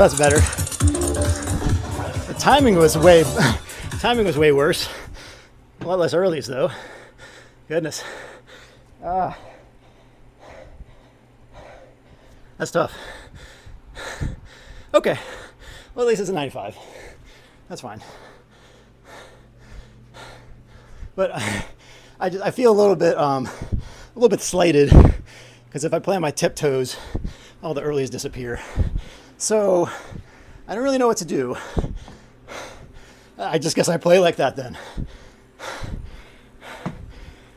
that's better. The timing was way worse. A lot less earlies though. Goodness. That's tough. Okay. Well, at least it's a 95. That's fine. But I feel a little bit slighted because if I play on my tiptoes, all the earlies disappear. So I don't really know what to do. I just guess I play like that then.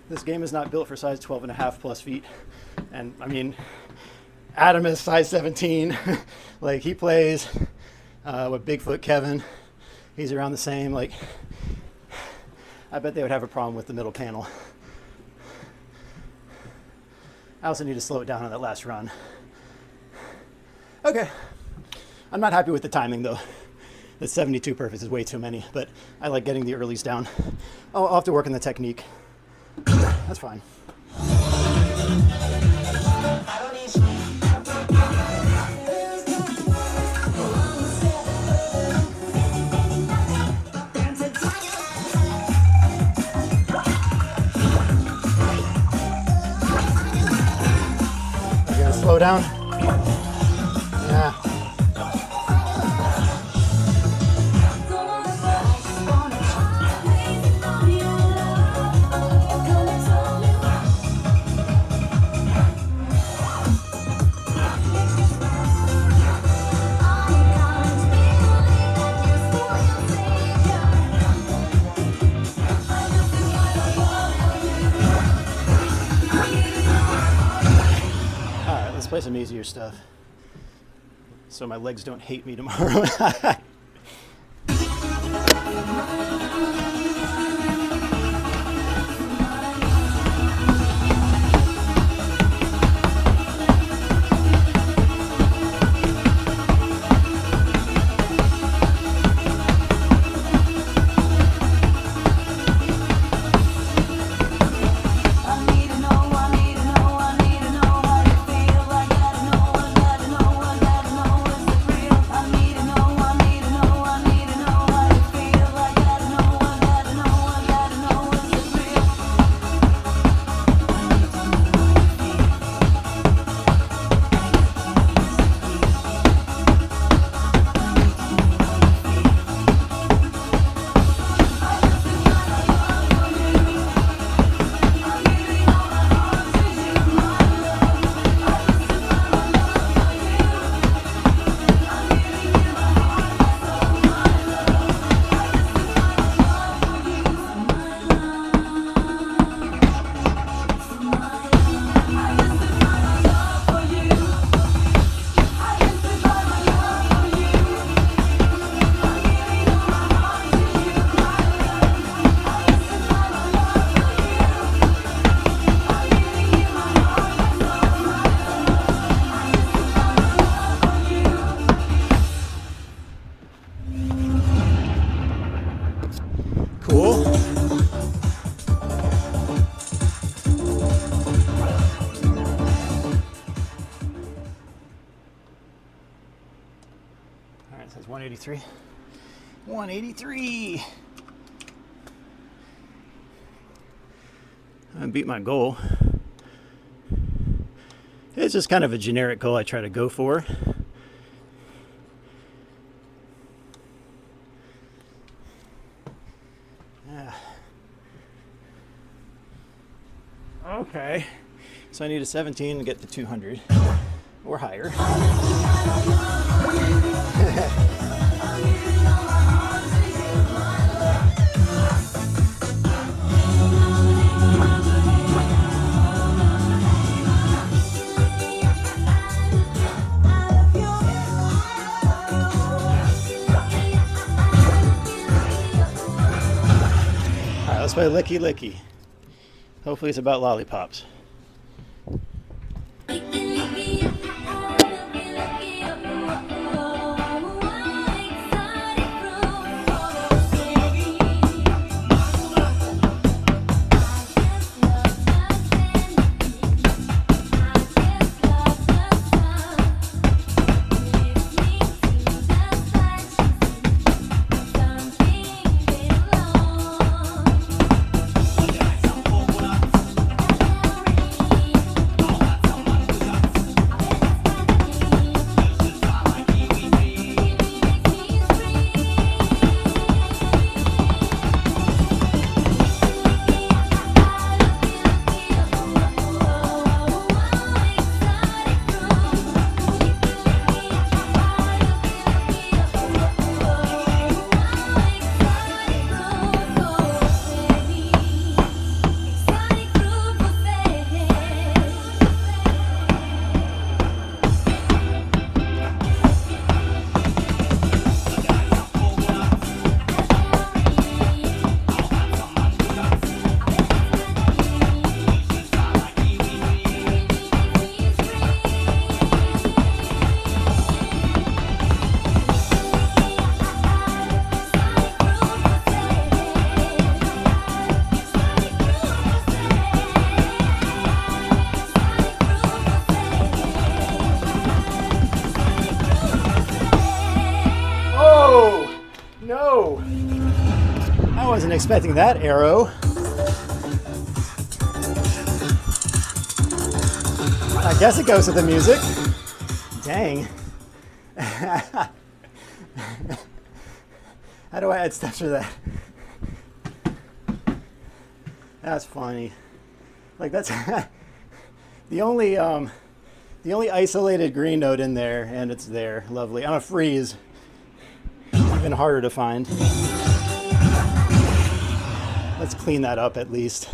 This game is not built for size 12.5 plus feet. And I mean, Adam is size 17. Like he plays with Bigfoot Kevin. He's around the same. Like I bet they would have a problem with the middle panel. I also need to slow it down on that last run. Okay. I'm not happy with the timing though. The 72 perfect is way too many, but I like getting the earlies down. I'll have to work on the technique. That's fine. I'm gonna slow down. Yeah. Let's play some easier stuff so my legs don't hate me tomorrow. Cool. All right, so that's 183. 183. I beat my goal. It's just kind of a generic goal I try to go for. Okay, so I need a 17 to get to 200 or higher. All right, let's play Licky Licky. Hopefully it's about lollipops. wasn't expecting that arrow. I guess it goes with the music. Dang. How do I add steps for that? That's funny. Like that's the only isolated green note in there, and it's there. Lovely. On a freeze, even harder to find. Let's clean that up at least.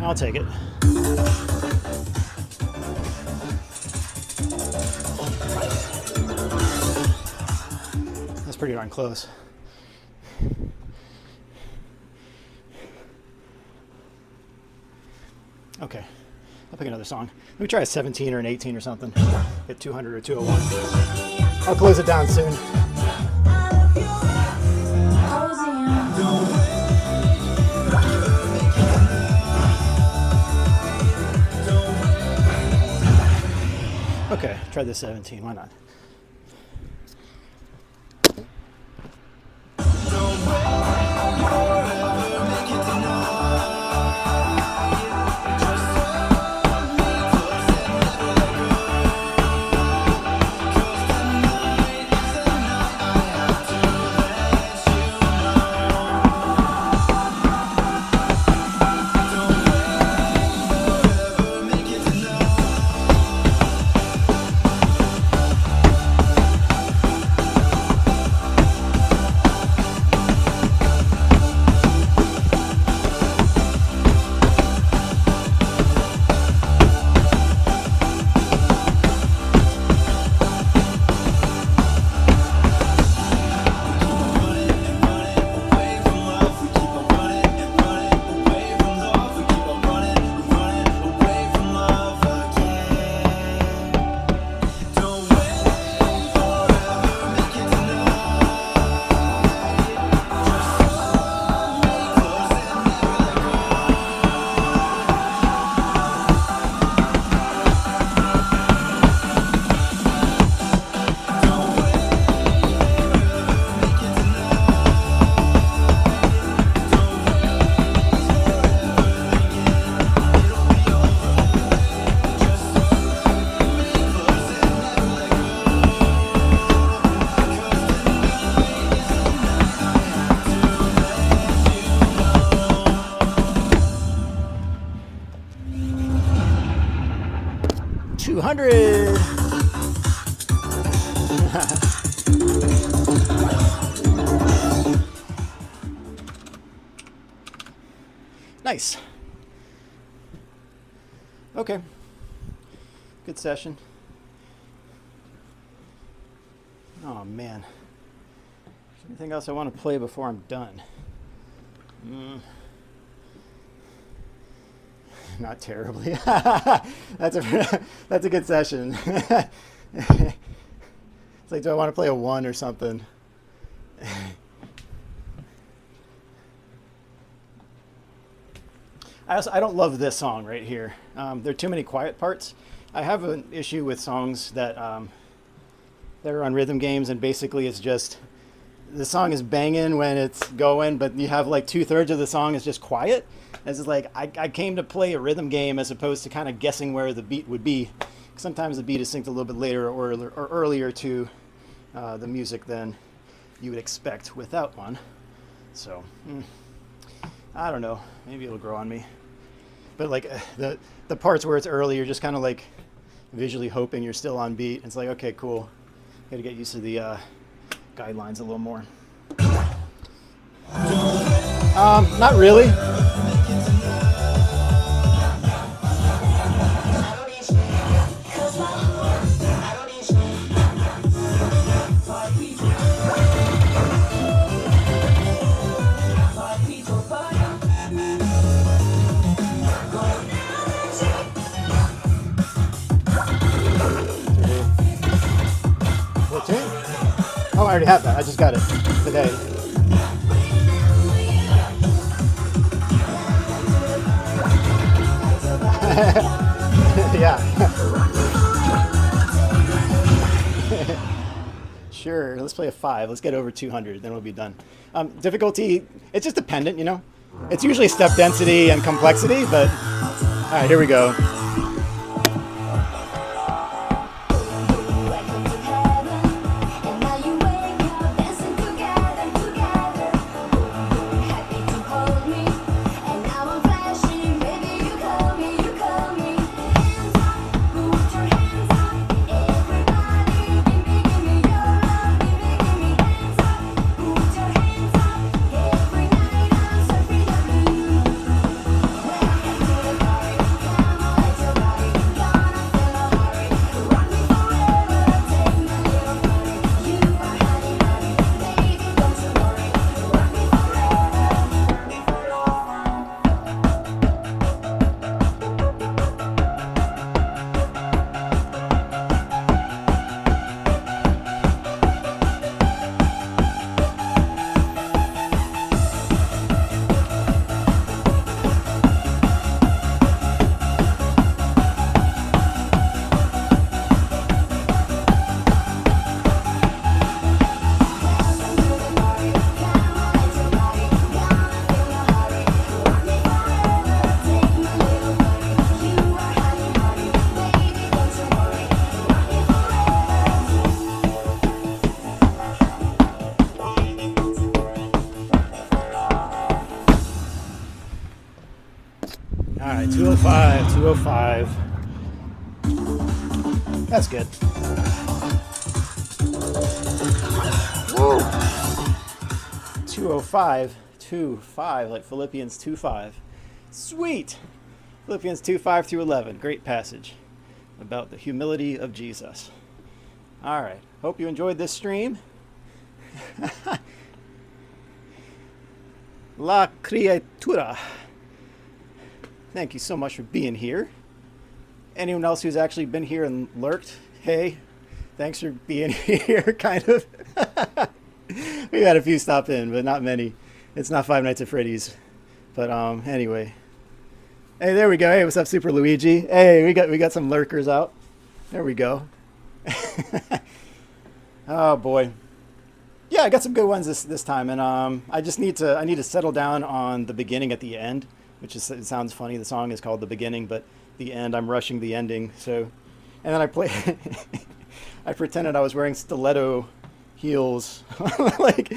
I'll take it. That's pretty darn close. Okay, I'll pick another song. Let me try a 17 or an 18 or something. Hit 200 or 201. I'll close it down soon. Okay, try the 17, why not? Nice. Okay. Good session. Oh man. Is there anything else I want to play before I'm done? not terribly. That's a good session. It's like, do I want to play a 1 or something? I don't love this song right here. There are too many quiet parts. I have an issue with songs that that are on rhythm games, and basically it's just the song is banging when it's going, but you have like 2/3 of the song is just quiet. It's just like I came to play a rhythm game as opposed to kind of guessing where the beat would be. Sometimes the beat is synced a little bit later or earlier to the music than you would expect without one. So I don't know. Maybe it'll grow on me. But like the parts where it's early, you're just kind of like visually hoping you're still on beat. It's like, okay, cool. Got to get used to the guidelines a little more. Not really. Oh, I already have that. I just got it today. Yeah. Sure. Let's play a 5. Let's get over 200. Then we'll be done. Difficulty, it's just dependent, you know. It's usually step density and complexity, but all right, here we go. All right, 205, 205. That's good. Woo! 205, 2:5, like Philippians 2:5. Sweet! Philippians 2:5 through 11. Great passage about the humility of Jesus. All right, hope you enjoyed this stream. La criatura. Thank you so much for being here. Anyone else who's actually been here and lurked, hey, thanks for being here, kind of. We had a few stop in, but not many. It's not Five Nights at Freddy's. But anyway. Hey, there we go. Hey, what's up, Super Luigi? Hey, we got some lurkers out. There we go. Oh boy. Yeah, I got some good ones this time, and I need to settle down on the beginning at the end, which is, it sounds funny. The song is called The Beginning, but the end, I'm rushing the ending. So, and then I pretended I was wearing stiletto heels, like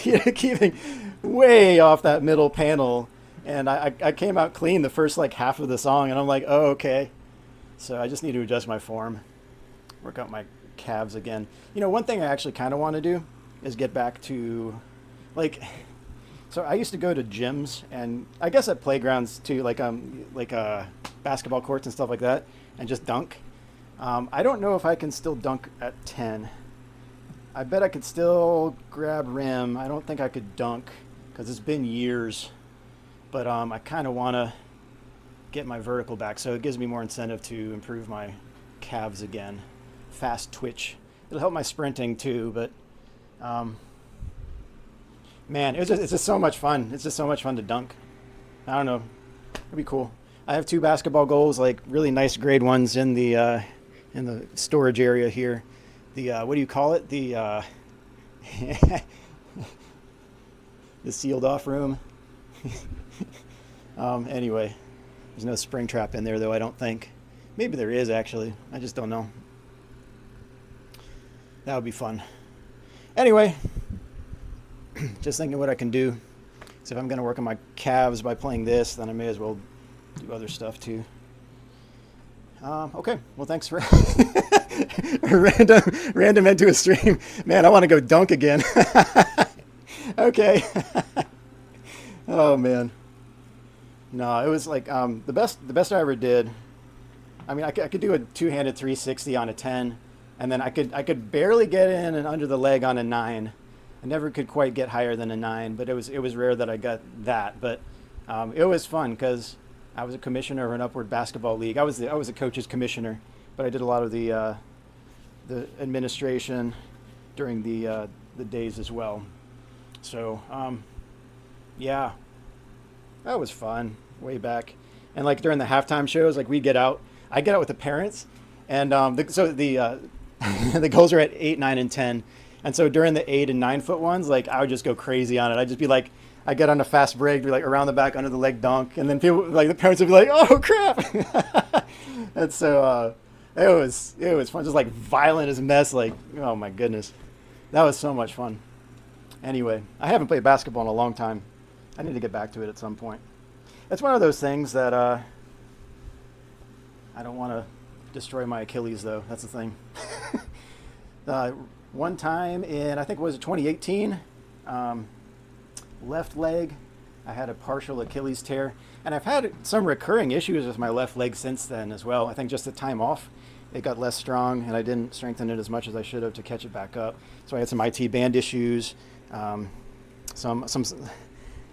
you know, keeping way off that middle panel, and I came out clean the first like half of the song, and I'm like, oh, okay. So I just need to adjust my form, work out my calves again. You know, one thing I actually kind of want to do is get back to, like, so I used to go to gyms, and I guess at playgrounds too, like basketball courts and stuff like that, and just dunk. I don't know if I can still dunk at 10. I bet I could still grab rim. I don't think I could dunk because it's been years. But I kind of want to get my vertical back. So it gives me more incentive to improve my calves again. Fast twitch. It'll help my sprinting too, but man, it's just so much fun. It's just so much fun to dunk. I don't know. It'd be cool. I have 2 basketball goals, like really nice grade ones in the storage area here. The what do you call it? The the sealed off room. Anyway, there's no spring trap in there though, I don't think. Maybe there is actually. I just don't know. That would be fun. Anyway, just thinking what I can do. So if I'm going to work on my calves by playing this, then I may as well do other stuff too. Okay, well thanks for random into a stream. Man, I want to go dunk again. Okay. Oh man. No, it was like the best I ever did. I mean, I could do a two-handed 360 on a 10, and then I could barely get in and under the leg on a 9. I never could quite get higher than a 9, but it was rare that I got that. But it was fun because I was a commissioner of an upward basketball league. I was a coach's commissioner, but I did a lot of the administration during the days as well. So yeah, that was fun way back. And like during the halftime shows, like I'd get out with the parents, and the goals are at 8, 9, and 10. And so during the 8 and 9 foot ones, like I would just go crazy on it. I'd just be like, I get on a fast break, be like around the back, under the leg dunk, and then people like the parents would be like, "Oh crap!" And so it was fun, just like violent as a mess. Like, oh my goodness, that was so much fun. Anyway, I haven't played basketball in a long time. I need to get back to it at some point. It's one of those things that I don't want to destroy my Achilles though. That's the thing. One time in, I think it was 2018, left leg, I had a partial Achilles tear, and I've had some recurring issues with my left leg since then as well. I think just the time off, it got less strong, and I didn't strengthen it as much as I should have to catch it back up. So I had some IT band issues, some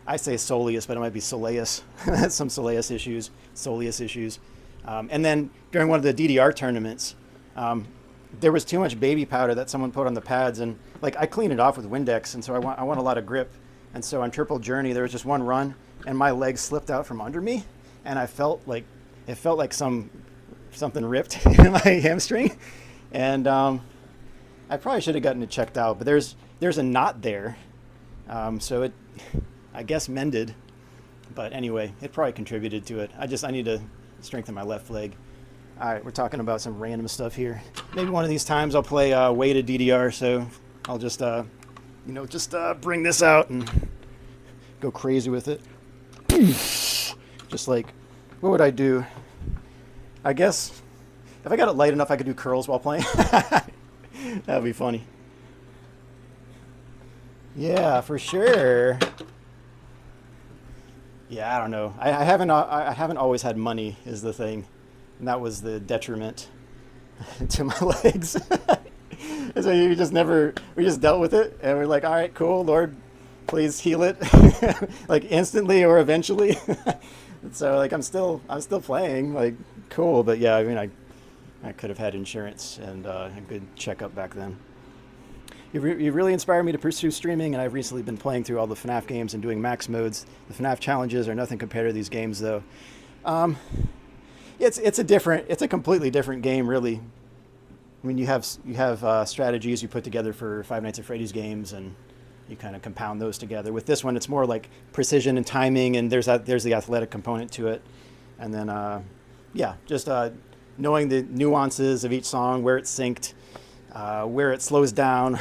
I say soleus, but it might be soleus, some soleus issues. And then during one of the DDR tournaments, there was too much baby powder that someone put on the pads, and like I clean it off with Windex, and so I want a lot of grip. And so on Triple Journey, there was just one run, and my leg slipped out from under me, and it felt like something ripped in my hamstring, and I probably should have gotten it checked out. But there's a knot there, so it, I guess, mended. But anyway, it probably contributed to it. I need to strengthen my left leg. All right, we're talking about some random stuff here. Maybe one of these times I'll play weighted DDR, so I'll just bring this out and go crazy with it. Just like, what would I do? I guess if I got it light enough, I could do curls while playing. That would be funny. Yeah, for sure. Yeah, I don't know. I haven't always had money is the thing. And that was the detriment to my legs. And so we just dealt with it, and we're like, all right, cool, Lord, please heal it, like instantly or eventually. And so like I'm still playing, like cool, but yeah, I mean I could have had insurance and a good checkup back then. You really inspired me to pursue streaming, and I've recently been playing through all the FNAF games and doing max modes. The FNAF challenges are nothing compared to these games, though. It's a completely different game, really. I mean, you have strategies you put together for Five Nights at Freddy's games, and you kind of compound those together. With this one, it's more like precision and timing, and there's the athletic component to it, and then just knowing the nuances of each song, where it's synced, where it slows down,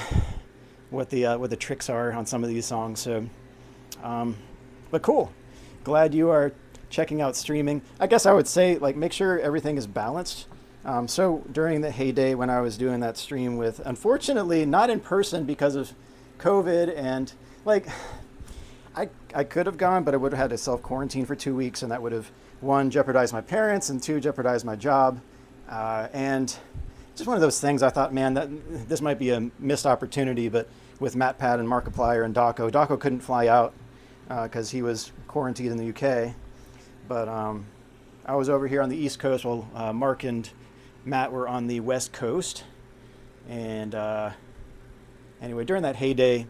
what the tricks are on some of these songs. So, but cool. Glad you are checking out streaming. I guess I would say, like, make sure everything is balanced. So during the heyday when I was doing that stream with, unfortunately, not in person because of COVID, and like, I could have gone, but I would have had to self-quarantine for 2 weeks, and that would have, 1, jeopardized my parents, and 2, jeopardized my job. And just one of those things I thought, man, that this might be a missed opportunity, but with MatPat and Markiplier and Daco couldn't fly out because he was quarantined in the UK. But I was over here on the East Coast while Mark and Matt were on the West Coast. And anyway, during that heyday,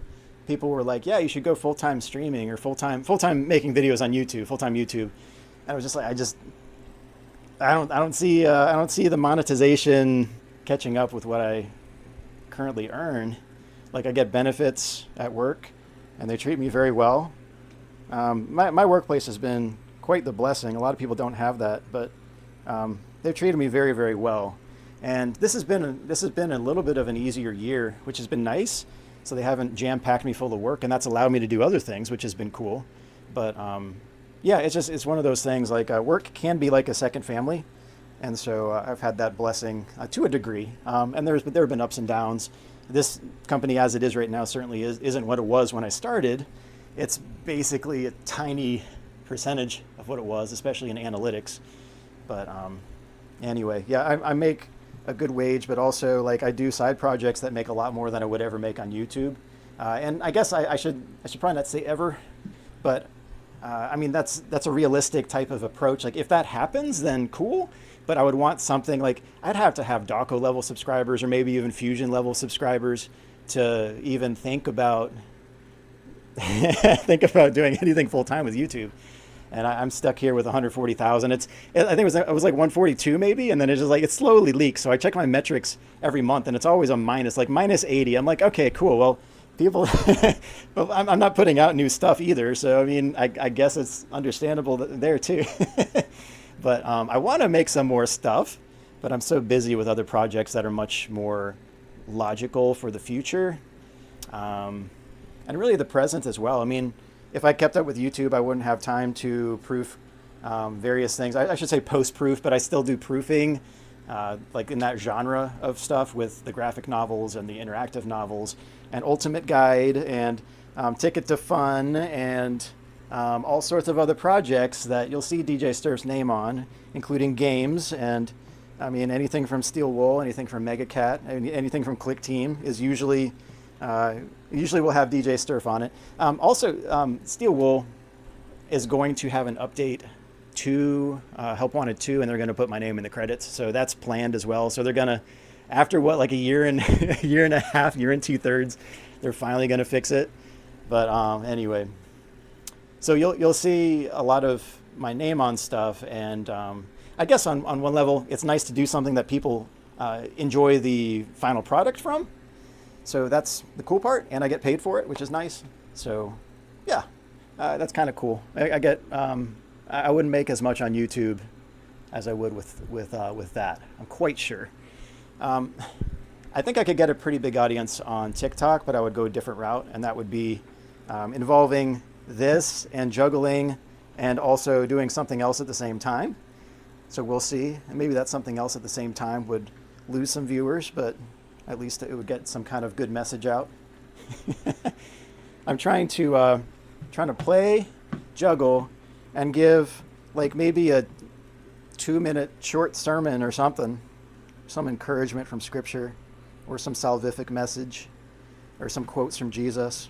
people were like, "Yeah, you should go full-time streaming or full-time making videos on YouTube, full-time YouTube." And I was just like, I don't see the monetization catching up with what I currently earn. Like, I get benefits at work, and they treat me very well. My workplace has been quite the blessing. A lot of people don't have that, but they've treated me very, very well. And this has been a little bit of an easier year, which has been nice. So they haven't jam-packed me full of work, and that's allowed me to do other things, which has been cool. But yeah, it's one of those things. Like, work can be like a second family, and so I've had that blessing to a degree. And there have been ups and downs. This company, as it is right now, certainly isn't what it was when I started. It's basically a tiny percentage of what it was, especially in analytics. But anyway, yeah, I make a good wage, but also, like, I do side projects that make a lot more than I would ever make on YouTube. And I guess I should probably not say ever, but I mean, that's a realistic type of approach. Like, if that happens, then cool. But I would want something like, I'd have to have Daco level subscribers or maybe even Fusion level subscribers to even think about doing anything full time with YouTube. And I'm stuck here with 140,000. I think it was like 142 maybe, and then it's just like, it slowly leaks. So I check my metrics every month, and it's always a minus 80. I'm like, okay, cool. Well, people, well, I'm not putting out new stuff either. So I mean, I guess it's understandable there too. But I want to make some more stuff, but I'm so busy with other projects that are much more logical for the future, and really the present as well. I mean, if I kept up with YouTube, I wouldn't have time to proof various things. I should say post-proof, but I still do proofing, like in that genre of stuff with the graphic novels and the interactive novels and Ultimate Guide and Ticket to Fun and all sorts of other projects that you'll see DJ Sterf's name on, including games. And I mean, anything from Steel Wool, anything from Mega Cat, anything from Click Team is usually we'll have DJ Sterf on it. Also, Steel Wool is going to have an update to Help Wanted 2, and they're going to put my name in the credits. So that's planned as well. So they're going to, after like a year and a year and a half, year and 2/3, they're finally going to fix it. But anyway, so you'll see a lot of my name on stuff, and I guess on one level, it's nice to do something that people enjoy the final product from. So that's the cool part, and I get paid for it, which is nice. So yeah, that's kind of cool. I get I wouldn't make as much on YouTube as I would with that. I'm quite sure. I think I could get a pretty big audience on TikTok, but I would go a different route, and that would be involving this and juggling and also doing something else at the same time. So we'll see. And maybe that something else at the same time would lose some viewers, but at least it would get some kind of good message out. I'm trying to play, juggle, and give like maybe a 2-minute short sermon or something, some encouragement from Scripture, or some salvific message, or some quotes from Jesus.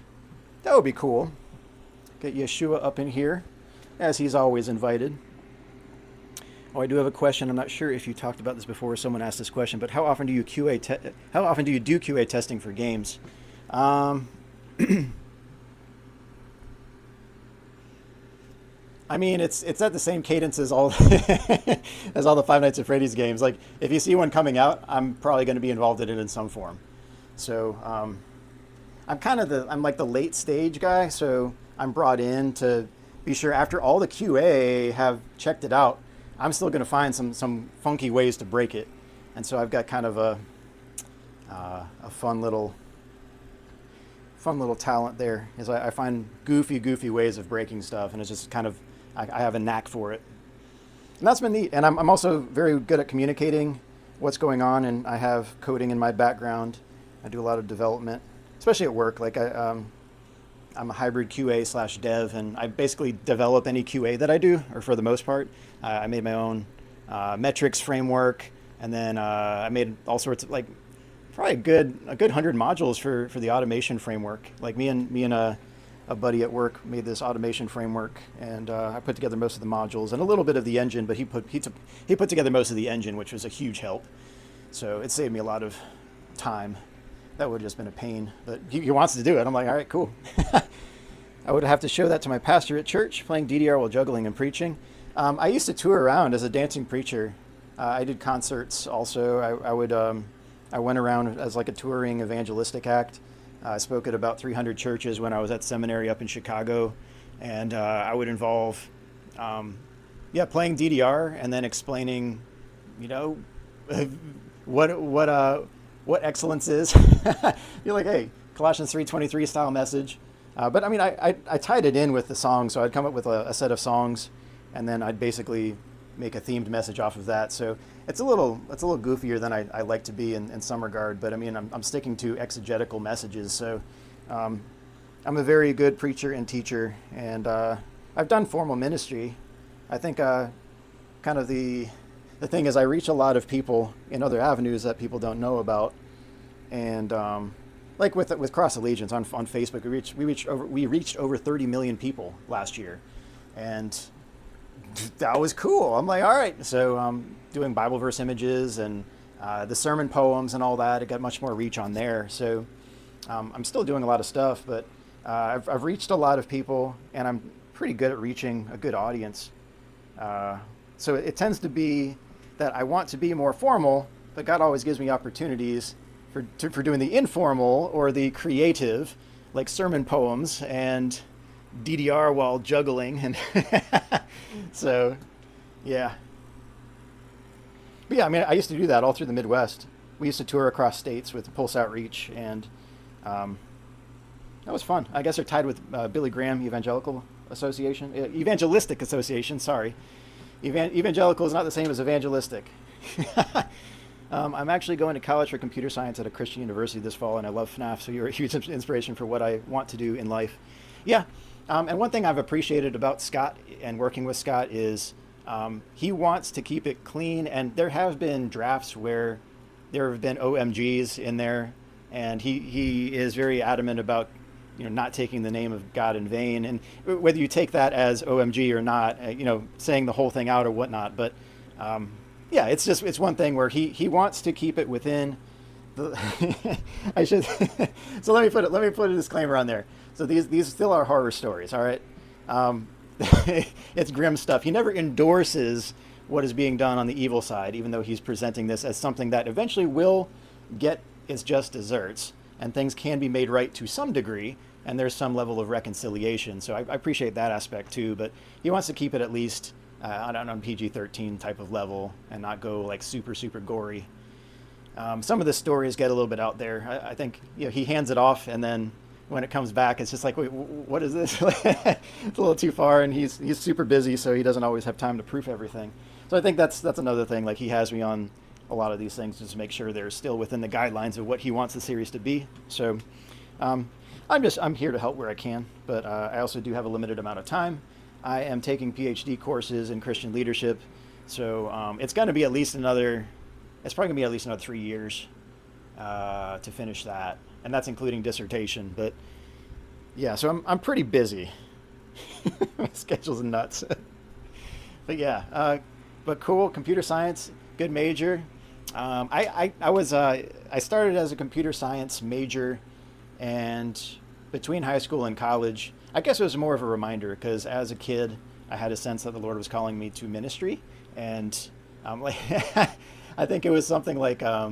That would be cool. Get Yeshua up in here, as he's always invited. Oh, I do have a question. I'm not sure if you talked about this before. Someone asked this question, but how often do you do QA testing for games? I mean, it's at the same cadence as all as all the Five Nights at Freddy's games. Like, if you see one coming out, I'm probably going to be involved in it in some form. So I'm like the late stage guy. So I'm brought in to be sure after all the QA have checked it out, I'm still going to find some funky ways to break it. And so I've got kind of a fun little talent there. Is I find goofy ways of breaking stuff, and it's just kind of I have a knack for it. And that's been neat. And I'm also very good at communicating what's going on, and I have coding in my background. I do a lot of development, especially at work. Like I'm a hybrid QA/dev, and I basically develop any QA that I do, or for the most part. I made my own metrics framework, and then I made all sorts of, like, probably a good 100 modules for the automation framework. Like me and a buddy at work made this automation framework, and I put together most of the modules and a little bit of the engine, but he put together most of the engine, which was a huge help. So it saved me a lot of time. That would have just been a pain, but he wants to do it. I'm like, all right, cool. I would have to show that to my pastor at church, playing DDR while juggling and preaching. I used to tour around as a dancing preacher. I did concerts also. I went around as like a touring evangelistic act. I spoke at about 300 churches when I was at seminary up in Chicago, and I would involve, playing DDR and then explaining, what excellence is. You're like, hey, Colossians 3:23 style message. But I mean, I tied it in with the song, so I'd come up with a set of songs, and then I'd basically make a themed message off of that. So it's a little goofier than I like to be in some regard, but I mean, I'm sticking to exegetical messages. So I'm a very good preacher and teacher, and I've done formal ministry. I think kind of the thing is I reach a lot of people in other avenues that people don't know about, and like with Cross Allegiance on Facebook, we reached over 30 million people last year, and that was cool. I'm like, all right. So doing Bible verse images and the sermon poems and all that, it got much more reach on there. So I'm still doing a lot of stuff, but I've reached a lot of people, and I'm pretty good at reaching a good audience. So it tends to be that I want to be more formal, but God always gives me opportunities for doing the informal or the creative, like sermon poems and DDR while juggling. And so, yeah. But yeah, I mean, I used to do that all through the Midwest. We used to tour across states with Pulse Outreach, and that was fun. I guess they're tied with Billy Graham Evangelistic Association, sorry. Evangelical is not the same as evangelistic. I'm actually going to college for computer science at a Christian university this fall, and I love FNAF, so you're a huge inspiration for what I want to do in life. Yeah, and one thing I've appreciated about Scott and working with Scott is he wants to keep it clean, and there have been drafts where there have been OMGs in there, and he is very adamant about not taking the name of God in vain, and whether you take that as OMG or not, saying the whole thing out or whatnot, but yeah, it's one thing where he wants to keep it within the I should so let me put a disclaimer on there. So these still are horror stories, all right? It's grim stuff. He never endorses what is being done on the evil side, even though he's presenting this as something that eventually will get its just desserts, and things can be made right to some degree, and there's some level of reconciliation. So I appreciate that aspect too, but he wants to keep it at least on PG-13 type of level and not go like super, super gory. Some of the stories get a little bit out there. I think he hands it off, and then when it comes back, it's just like, wait, what is this? It's a little too far, and he's super busy, so he doesn't always have time to proof everything. So I think that's another thing. Like, he has me on a lot of these things just to make sure they're still within the guidelines of what he wants the series to be. So I'm here to help where I can, but I also do have a limited amount of time. I am taking PhD courses in Christian leadership, so it's going to be at least another 3 years to finish that, and that's including dissertation. But yeah, so I'm pretty busy. My schedule's nuts. But yeah, but cool. Computer science, good major. I started as a computer science major, and between high school and college, I guess it was more of a reminder, because as a kid, I had a sense that the Lord was calling me to ministry, and like I think it was something like I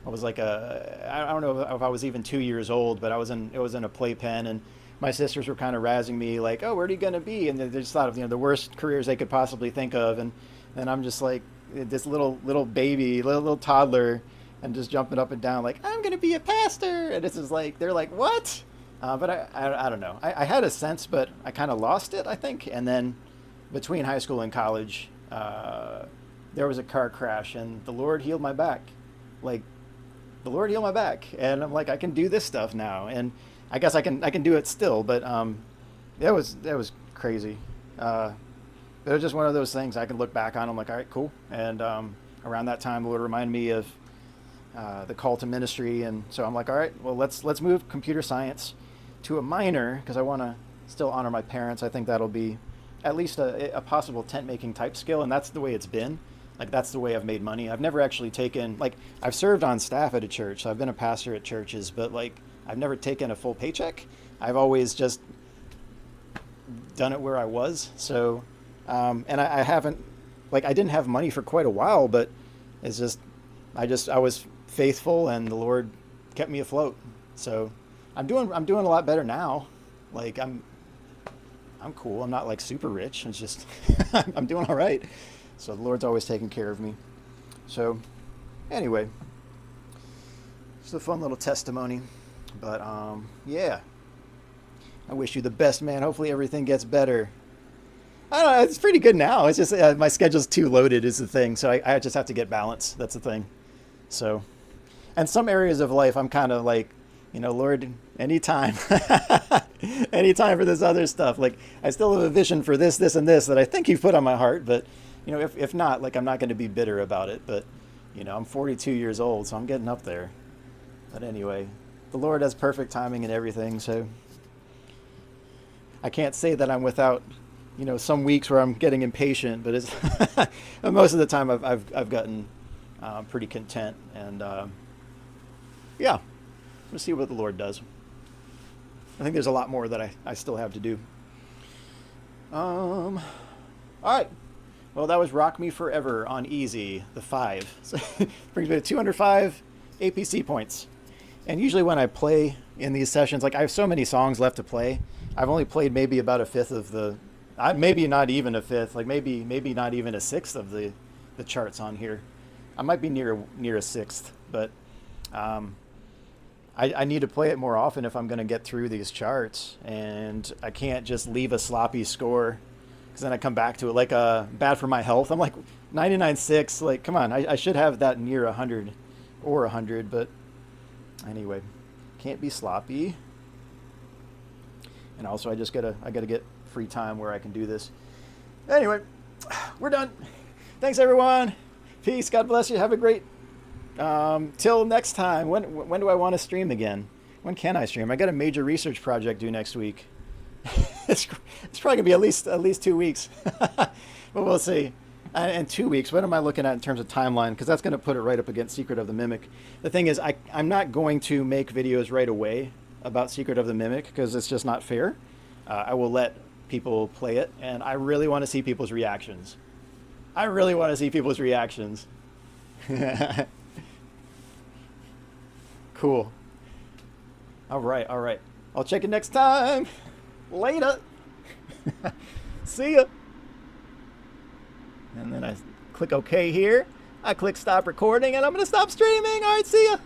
don't know if I was even 2 years old, but it was in a playpen, and my sisters were kind of razzing me like, oh, where are you going to be? And they just thought of the worst careers they could possibly think of, and I'm just like this little baby, little toddler, and just jumping up and down like, I'm going to be a pastor, and this is like, they're like, what? But I don't know. I had a sense, but I kind of lost it, I think. And then between high school and college, there was a car crash, and the Lord healed my back. Like, the Lord healed my back, and I'm like, I can do this stuff now, and I guess I can do it still. But that was crazy. It was just one of those things I can look back on. I'm like, all right, cool. And around that time, the Lord reminded me of the call to ministry, and so I'm like, all right, well, let's move computer science to a minor because I want to still honor my parents. I think that'll be at least a possible tent making type skill, and that's the way it's been. Like, that's the way I've made money. I've never actually taken, like, I've served on staff at a church, so I've been a pastor at churches, but, like, I've never taken a full paycheck. I've always just done it where I was. So, and I haven't, like, I didn't have money for quite a while, but it's just, I was faithful, and the Lord kept me afloat. So I'm doing a lot better now. Like, I'm cool. I'm not like super rich. It's just, I'm doing all right. So the Lord's always taking care of me. So anyway, it's a fun little testimony, but yeah, I wish you the best, man. Hopefully everything gets better. I don't know. It's pretty good now. It's just my schedule's too loaded is the thing. So I just have to get balance. That's the thing. So, and some areas of life, I'm kind of like, you know, Lord, anytime, anytime for this other stuff. Like, I still have a vision for this, and this that I think you've put on my heart, but you know, if not, like, I'm not going to be bitter about it. But, you know, I'm 42 years old, so I'm getting up there. But anyway, the Lord has perfect timing and everything, so I can't say that I'm without, you know, some weeks where I'm getting impatient, but it's most of the time I've gotten pretty content, and yeah, we'll see what the Lord does. I think there's a lot more that I still have to do. All right. Well, that was Rock Me Forever on Easy, the 5. So brings me to 205 APC points. And usually when I play in these sessions, like, I have so many songs left to play. I've only played maybe about a fifth of the, maybe not even a fifth, like maybe not even a sixth of the charts on here. I might be near a sixth, but I need to play it more often if I'm going to get through these charts. And I can't just leave a sloppy score, because then I come back to it like bad for my health. I'm like 99.6. Like, come on, I should have that near 100 or 100. But anyway, can't be sloppy. And also, I gotta get free time where I can do this. Anyway, we're done. Thanks, everyone. Peace. God bless you. Have a great. Till next time. When do I want to stream again? When can I stream? I got a major research project due next week. It's probably gonna be at least 2 weeks, but we'll see. And 2 weeks, what am I looking at in terms of timeline? Because that's going to put it right up against Secret of the Mimic. The thing is, I'm not going to make videos right away about Secret of the Mimic, because it's just not fair. I will let people play it, and I really want to see people's reactions. Cool. All right. I'll check it next time. Later. See ya. And then I click OK here. I click stop recording, and I'm going to stop streaming. All right, see ya.